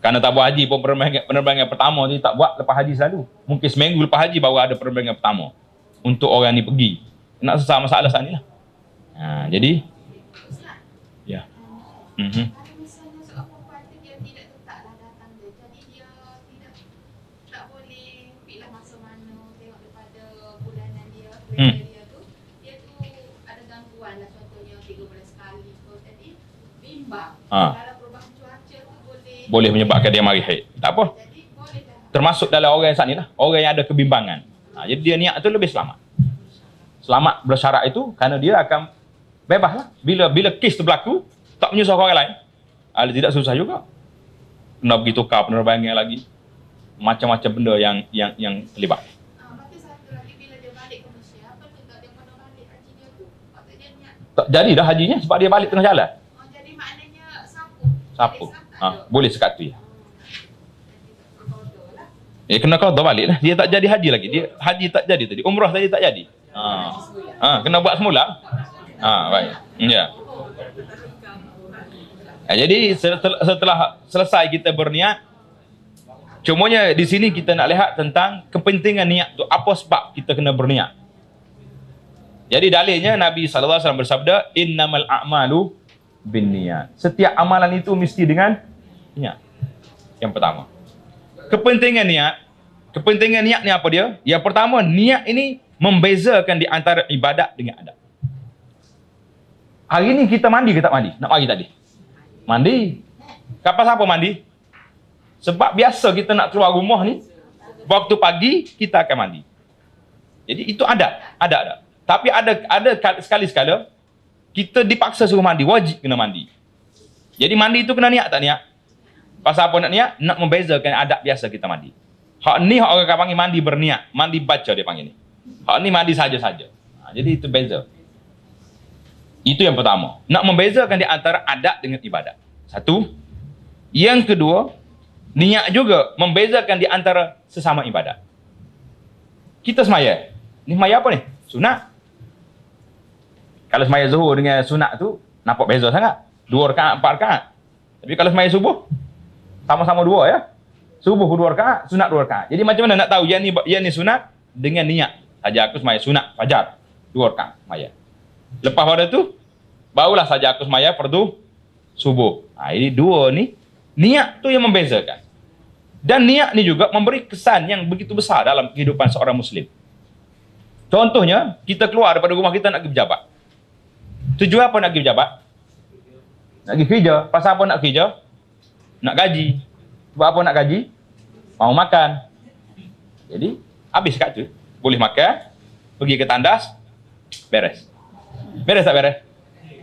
Karena tak buat haji pun penerbangan pertama ni tak buat lepas haji selalu. Mungkin seminggu lepas haji baru ada penerbangan pertama. Untuk orang ni pergi. Nak selesai masalah saat ni lah. Jadi ya. Dia tu ada gangguan lah, contohnya 13 kali jadi bimbang. Kalau perubahan cuaca tu boleh menyebabkan dia mari haid. Tak apa. Jadi boleh dah. Termasuk dalam orang yang saat ni lah, orang yang ada kebimbangan. Jadi dia niat tu lebih selamat. Selamat bersyarat itu kerana dia akan bebas lah. Bila kes tu berlaku, tak menyusahkan orang lain. Tidak susah juga. Kena pergi tukar penerbangan lagi. Macam-macam benda yang terlibat. Tak jadi dah hajinya sebab dia balik tengah jalan. Jadi maknanya Sapu. Boleh sekat tu ya. kena qada balik lah. Dia tak jadi haji lagi. Dia haji tak jadi tadi. Umrah tadi tak jadi. Kena buat semula. Baik. Ya. Jadi setelah selesai kita berniat, cumanya di sini kita nak lihat tentang kepentingan niat tu. Apa sebab kita kena berniat? Jadi dalilnya Nabi SAW bersabda, innamal a'malu binniyat. Setiap amalan itu mesti dengan niat. Yang pertama. Kepentingan niat ni apa dia? Yang pertama, niat ini membezakan di antara ibadat dengan adat. Hari ni kita mandi ke tak mandi? Nak mandi tadi? Mandi. Kapan siapa mandi? Sebab biasa kita nak keluar rumah ni, waktu pagi kita akan mandi. Jadi itu adat. Tapi ada sekali-sekala kita dipaksa suruh mandi, wajib kena mandi. Jadi mandi itu kena niat tak niat? Pasal apa nak niat? Nak membezakan adat biasa kita mandi. Hak ni hak orang panggil mandi berniat, mandi baca dia panggil ni. Hak ni mandi saja-saja. Jadi itu beza. Itu yang pertama. Nak membezakan di antara adat dengan ibadat. Satu. Yang kedua, niat juga membezakan di antara sesama ibadat. Kita semaya. Ni semaya apa ni? Sunat. Kalau semaya zuhur dengan sunat tu, nampak beza sangat. 2 rakaat, 4 rakaat. Tapi kalau semaya subuh, sama-sama 2 ya. Subuh 2 rakaat, sunat 2 rakaat. Jadi macam mana nak tahu yang ni sunat dengan niat? Saja aku semaya sunat fajar 2 rakaat semaya. Lepas pada tu, barulah saja aku semaya fardu subuh. Ini 2 ni, niat tu yang membezakan. Dan niat ni juga memberi kesan yang begitu besar dalam kehidupan seorang Muslim. Contohnya, kita keluar daripada rumah kita nak pergi pejabat. Tujuan apa nak pergi pejabat? Nak pergi kerja. Pasal apa nak kerja? Nak gaji. Sebab apa nak gaji? Mau makan. Jadi, habis kat tu. Boleh makan, pergi ke tandas, beres. Beres tak beres?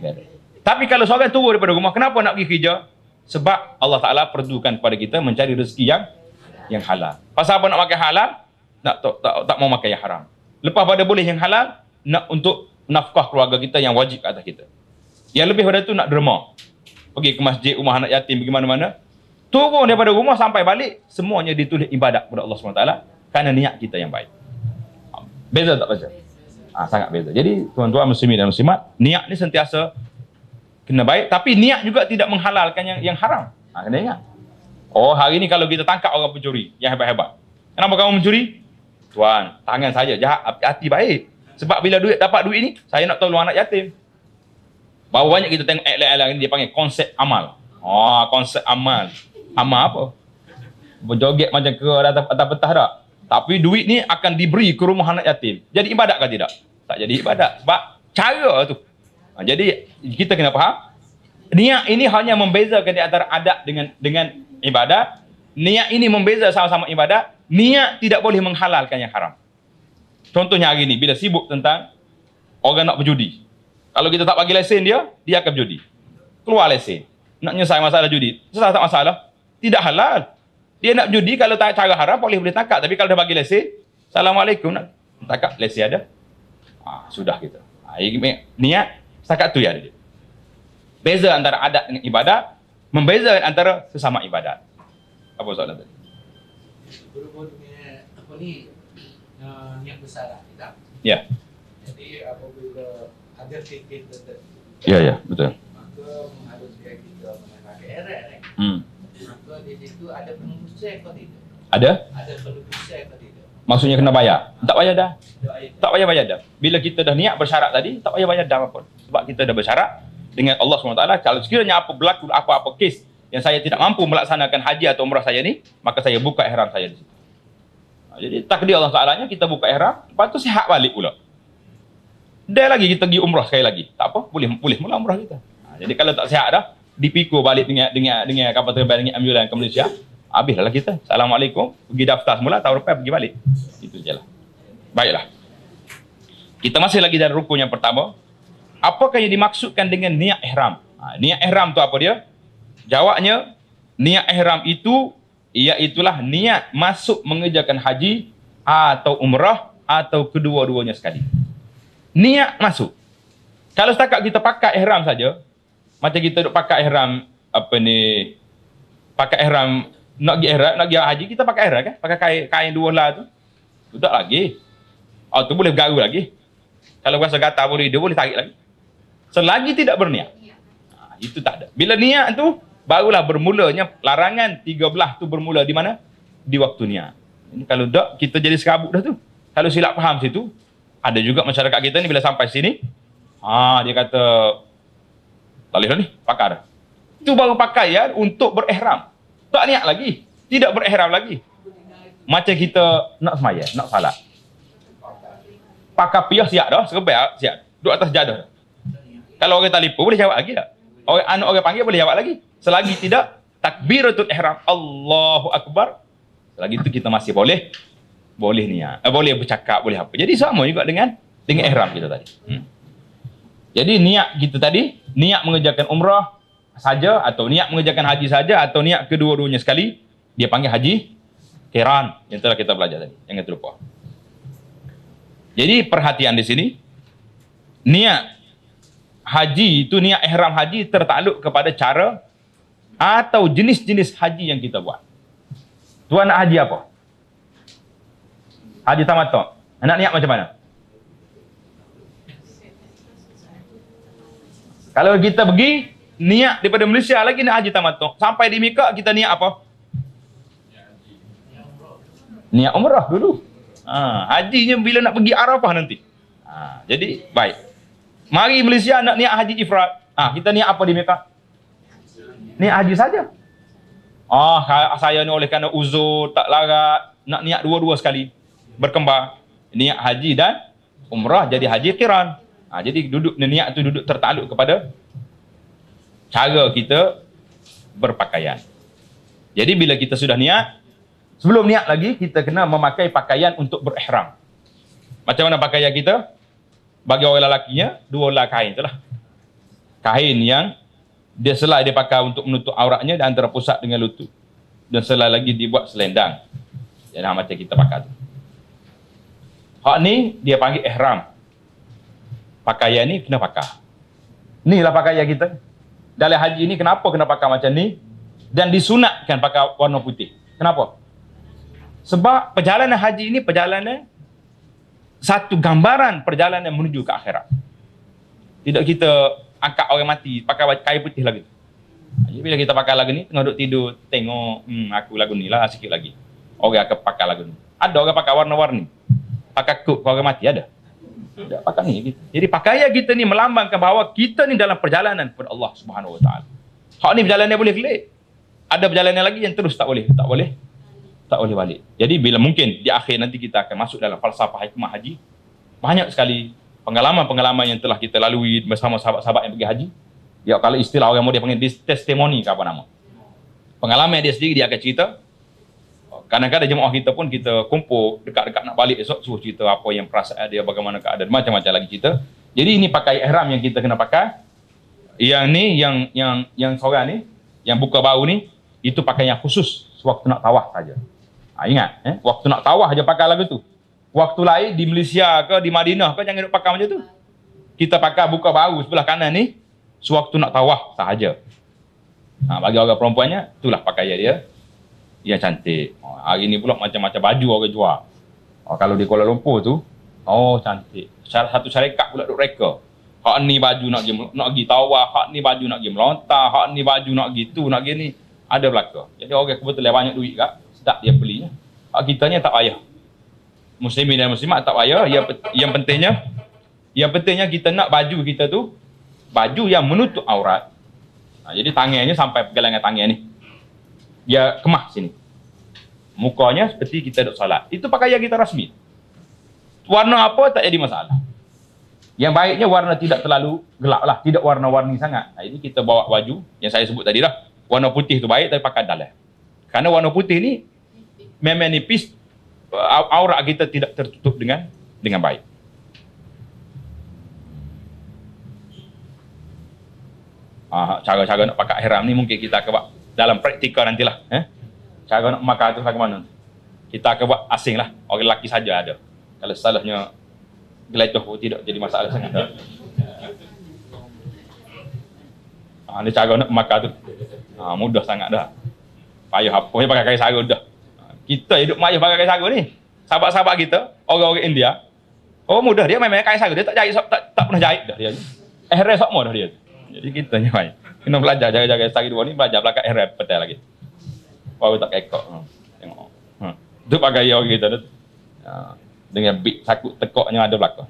Beres. Tapi kalau seorang turun daripada rumah, kenapa nak pergi kerja? Sebab Allah Ta'ala perlukan kepada kita mencari rezeki yang halal. Pasal apa nak makan halal? Tak mau makan yang haram. Lepas pada boleh yang halal, nak untuk nafkah keluarga kita yang wajib ke atas kita. Yang lebih pada tu nak derma. Pergi ke masjid, rumah anak yatim, pergi mana-mana. Turun daripada rumah sampai balik, semuanya ditulis ibadat kepada Allah SWT kerana niat kita yang baik. Beza tak beza? Sangat beza. Jadi tuan-tuan muslimin dan muslimat, niat ni sentiasa kena baik, tapi niat juga tidak menghalalkan yang haram. Kena ingat. Hari ni kalau kita tangkap orang pencuri yang hebat-hebat. Kenapa kamu mencuri? Tuan, tangan saja jahat, hati baik. Sebab bila dapat duit ni, saya nak tolong anak yatim. Baru banyak kita tengok act-act ni dia panggil konsep amal. Konsep amal. Amal apa? Berjoget macam ke atas petah tak? Tapi duit ni akan diberi ke rumah anak yatim. Jadi ibadat ke tidak? Tak jadi ibadat. Sebab cara tu. Jadi kita kena faham. Niat ini hanya membezakan di antara adat dengan ibadat. Niat ini membeza sama-sama ibadat. Niat tidak boleh menghalalkan yang haram. Contohnya hari ni, bila sibuk tentang orang nak berjudi. Kalau kita tak bagi lesen dia akan berjudi. Keluar lesen. Nak menyelesaikan masalah judi. Selesai tak masalah? Tidak halal. Dia nak berjudi, kalau tak cara haram, boleh tangkap. Tapi kalau dah bagi lesen, Assalamualaikum, nak tangkap, lesen ada. Sudah kita. Niat, setakat tu ya dia. Beza antara adat dengan ibadat, membeza antara sesama ibadat. Apa soalan tadi? Berhubung dengan apa ni, niat besar lah kita. Ya. Jadi apabila ada titik tertentu, Ya, betul. maka mengharuskan kita mengenai eret kan. Maka di situ ada penebusan atau tidak? Ada? Ada penebusan atau tidak? Maksudnya kena bayar? Tak payah dah. Doa Tak payah bayar dah. Bila kita dah niat bersyarat tadi, tak payah bayar dah apa-apa. Sebab kita dah bersyarat dengan Allah SWT. Kalau sekiranya berlaku apa-apa kes yang saya tidak mampu melaksanakan haji atau umrah saya ni, maka saya buka ihram saya di situ. Jadi takdir Allah Ta'ala-nya kita buka ihram, lepas tu sihat balik pula. Dah lagi kita pergi umrah sekali lagi. Tak apa, boleh mula umrah kita. Jadi kalau tak sihat dah, dipikul balik dengan kapal terbang dengan ambulan ke Malaysia, habislah kita. Assalamualaikum, pergi daftar semula, tahun depan pergi balik. Itu je lah. Baiklah. Kita masih lagi dalam rukun yang pertama. Apakah yang dimaksudkan dengan niat ihram? Niat ihram tu apa dia? Jawabnya, niat ihram itu iaitulah niat masuk mengerjakan haji atau umrah atau kedua-duanya sekali. Niat masuk. Kalau setakat kita pakai ihram saja, macam kita duk pakai ihram pakai ihram nak pergi ihram, nak pergi haji, kita pakai ihram kan? Pakai kain dua lah tu. Tak lagi. Oh, tu boleh bergaru lagi. Kalau rasa gatal boleh, dia boleh tarik lagi. Selagi tidak berniat. Itu tak ada. Bila niat tu, barulah bermulanya larangan 13 tu bermula di mana? Di waktu niat. Ini kalau tak, kita jadi serabut dah tu. Kalau silap faham situ, ada juga masyarakat kita ni bila sampai sini, dia kata, tak boleh dah ni, pakar dah. Itu baru pakaian untuk berihram. Tak niat lagi. Tidak berihram lagi. Macam kita nak semaya, nak salat. Pakai piyah siap dah, serbel siap. Duduk atas jadah dah. Kalau orang telefon boleh jawab lagi tak? Orang panggil boleh jawab lagi. Selagi tidak takbiratul ihram, Allahu Akbar. Selagi itu kita masih boleh niat. Boleh bercakap, boleh apa. Jadi sama juga dengan ihram kita tadi. Jadi niat kita tadi, niat mengerjakan umrah saja atau niat mengerjakan haji saja atau niat kedua-duanya sekali, dia panggil haji qiran yang telah kita belajar tadi. Jangan terlupa. Jadi perhatian di sini, niat haji itu, niat ihram haji tertakluk kepada cara atau jenis-jenis haji yang kita buat. Tuan nak haji apa? Haji tamattu. Nak niat macam mana? Kalau kita pergi niat daripada Malaysia lagi nak haji tamattu, sampai di Mekah kita niat apa? Niat umrah dulu. Hajinya bila nak pergi Arafah nanti. Jadi baik. Mari Malaysia nak niat haji ifrad. Kita niat apa di Mekah? Niat haji saja. Saya ni oleh kerana uzur, tak larat, nak niat dua-dua sekali. Berkembar. Niat haji dan umrah jadi haji qiran. Jadi niat tu duduk tertakluk kepada cara kita berpakaian. Jadi bila kita sudah niat, sebelum niat lagi, kita kena memakai pakaian untuk berihram. Macam mana pakaian kita? Bagi orang lelakinya, dua helai kain itulah. Kain yang dia selai dia pakai untuk menutup auratnya di antara pusat dengan lutut. Dan selai lagi dibuat selendang. Jadi macam kita pakai tu. Hak ni dia panggil ihram. Pakaian ni kena pakai. Inilah pakaian kita. Dalam haji ni kenapa kena pakai macam ni? Dan disunatkan pakai warna putih. Kenapa? Sebab perjalanan haji ini perjalanan satu gambaran perjalanan menuju ke akhirat. Tidak kita angkat orang mati pakai kain putih lagi. Jadi bila kita pakai lagu ni, tengah duduk tidur, tengok, aku lagu ni lah sikit lagi. Orang akan pakai lagu ni. Ada orang pakai warna-warni. Pakai kut orang mati, ada. Tidak pakai ni. Jadi pakaian kita ni melambangkan bahawa kita ni dalam perjalanan kepada Allah Subhanahu Wa Taala. Hak ni perjalanan boleh kelik. Ada perjalanan lagi yang terus tak boleh balik. Jadi bila mungkin di akhir nanti kita akan masuk dalam falsafah hikmah haji. Banyak sekali pengalaman-pengalaman yang telah kita lalui bersama sahabat-sahabat yang pergi haji. Ya, kalau istilah orang muda panggil testimoni ke apa nama. Pengalaman dia sendiri dia akan cerita. Kadang-kadang jemaah kita pun kita kumpul dekat-dekat nak balik esok, suruh cerita apa yang perasaan dia, bagaimana keadaan, macam-macam lagi cerita. Jadi ini pakai ihram yang kita kena pakai. Yang ni yang seorang ni yang buka baru ni itu pakai yang khusus sewaktu nak tawaf saja. Ingat, waktu nak tawaf aja pakai lagu tu. Waktu lain di Malaysia ke di Madinah ke jangan duk pakai macam tu. Kita pakai buka baru sebelah kanan ni sewaktu nak tawaf sahaja. Bagi orang perempuannya itulah pakaian dia. Dia cantik. Hari ni pula macam-macam baju orang jual. Kalau di Kuala Lumpur tu, cantik. Satu syarikat pula duk reka. Hak ni baju nak pergi tawaf, hak ni baju nak pergi melontar, hak ni baju nak pergi tu, nak pergi ni. Ada belaka. Jadi orang kebetulan banyak duit kak, sedap dia belinya. Hak kitanya tak payah. Muslimin dan muslimat tak payah. Yang pentingnya kita nak baju kita tu baju yang menutup aurat. Jadi tangannya sampai pergelangan tangan ni. Dia kemah sini. Mukanya seperti kita duduk salat. Itu pakaian kita rasmi. Warna apa tak jadi masalah. Yang baiknya warna tidak terlalu gelap lah. Tidak warna-warni sangat. Ini kita bawa baju yang saya sebut tadi lah. Warna putih tu baik tapi pakai dalam. Karena warna putih ni memang nipis. Aurat kita tidak tertutup dengan baik. Cara-cara nak pakai ihram ni mungkin kita akan buat dalam praktikal nantilah. Cara nak makan tu bagaimana? Kita akan buat asing lah. Orang lelaki saja ada. Kalau salahnya geletuh pun tidak jadi masalah sangat. Ni cara nak makan tu. Mudah sangat dah. Payah apa yang pakai kain sarung dah. Kita hidup payah pakai kain sarung ni. Sahabat-sahabat kita, orang-orang India, oh mudah dia main kain sarung, dia tak jahit, tak pernah jahit dah dia. Ihram sok dah dia. Jadi kita ni main. Kena belajar jaga-jaga sari dua ni, belajar belakang ihram petai lagi. Baru tak kekok. Tengok. Tu pakai orang kita tu. Dengan big sakut tekoknya ada belakang.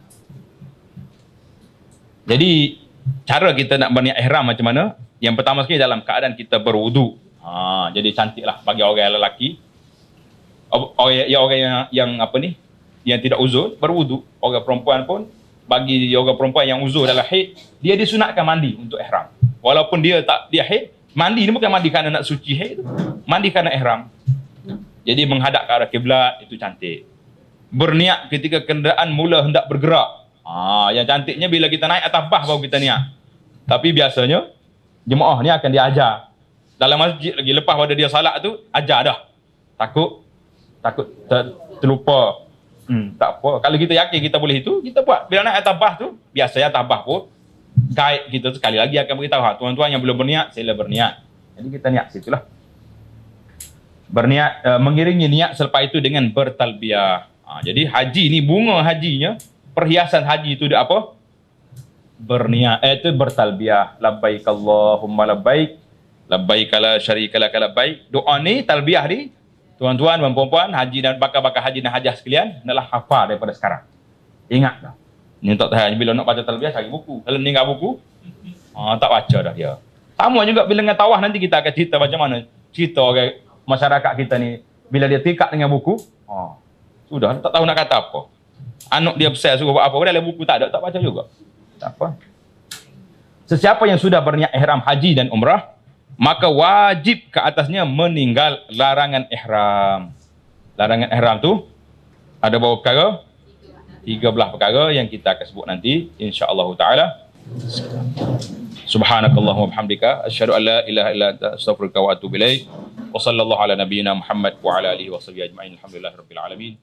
Jadi cara kita nak berniat ihram macam mana? Yang pertama sekali dalam keadaan kita berwudu. Jadi cantiklah bagi orang lelaki. Orang yang apa ni? Yang tidak uzur berwudu. Orang perempuan pun bagi orang perempuan yang uzur dalam haid, dia disunatkan mandi untuk ihram. Walaupun dia haid, mandi ni bukan mandi kerana nak suci haid tu. Mandi kerana ihram. Jadi menghadap ke arah kiblat itu cantik. Berniat ketika kenderaan mula hendak bergerak. Yang cantiknya bila kita naik atas bah baru kita niat. Tapi biasanya jemaah ni akan diajar. Dalam masjid lagi lepas pada dia salat tu ajar dah. Takut terlupa. Tak apa. Kalau kita yakin kita boleh itu, kita buat. Bila naik atas bah tu, biasanya atas bah pun guide kita tu sekali lagi akan beritahu, tuan-tuan yang belum berniat, sila berniat. Jadi kita niat situlah. Berniat, mengiringi niat selepas itu dengan bertalbiyah. Jadi haji ni, bunga hajinya, perhiasan haji itu dia apa? Berniat, itu bertalbiyah. Labbaik Allahumma labbaik, labbaik la syarika lak labbaik. Doa ni, talbiyah ni, tuan-tuan dan puan-puan, haji dan bakal haji dan hajah sekalian, hendaklah hafal daripada sekarang. Ingatlah. Ni tak tahan, bila nak baca talbiyah, cari buku. Kalau ni enggak buku, tak baca dah dia. Sama juga bila dengan tawaf nanti kita akan cerita macam mana. Cerita orang masyarakat kita ni, bila dia tikat dengan buku, sudah, tak tahu nak kata apa. Anak dia besar suruh buat apa, dalam buku tak ada, tak baca juga. Tak apa. Sesiapa yang sudah berniat ihram haji dan umrah, maka wajib ke atasnya meninggal larangan ihram. Larangan ihram tu ada berapa perkara? 13 perkara yang kita akan sebut nanti insya-Allah taala. Subhanakallahumma wa bihamdika asyhadu an la ilaha illa anta astaghfiruka wa atubu ilaik. Wa sallallahu ala nabiyyina Muhammad wa ala alihi wa sahbihi ajma'in. Alhamdulillahirabbil alamin.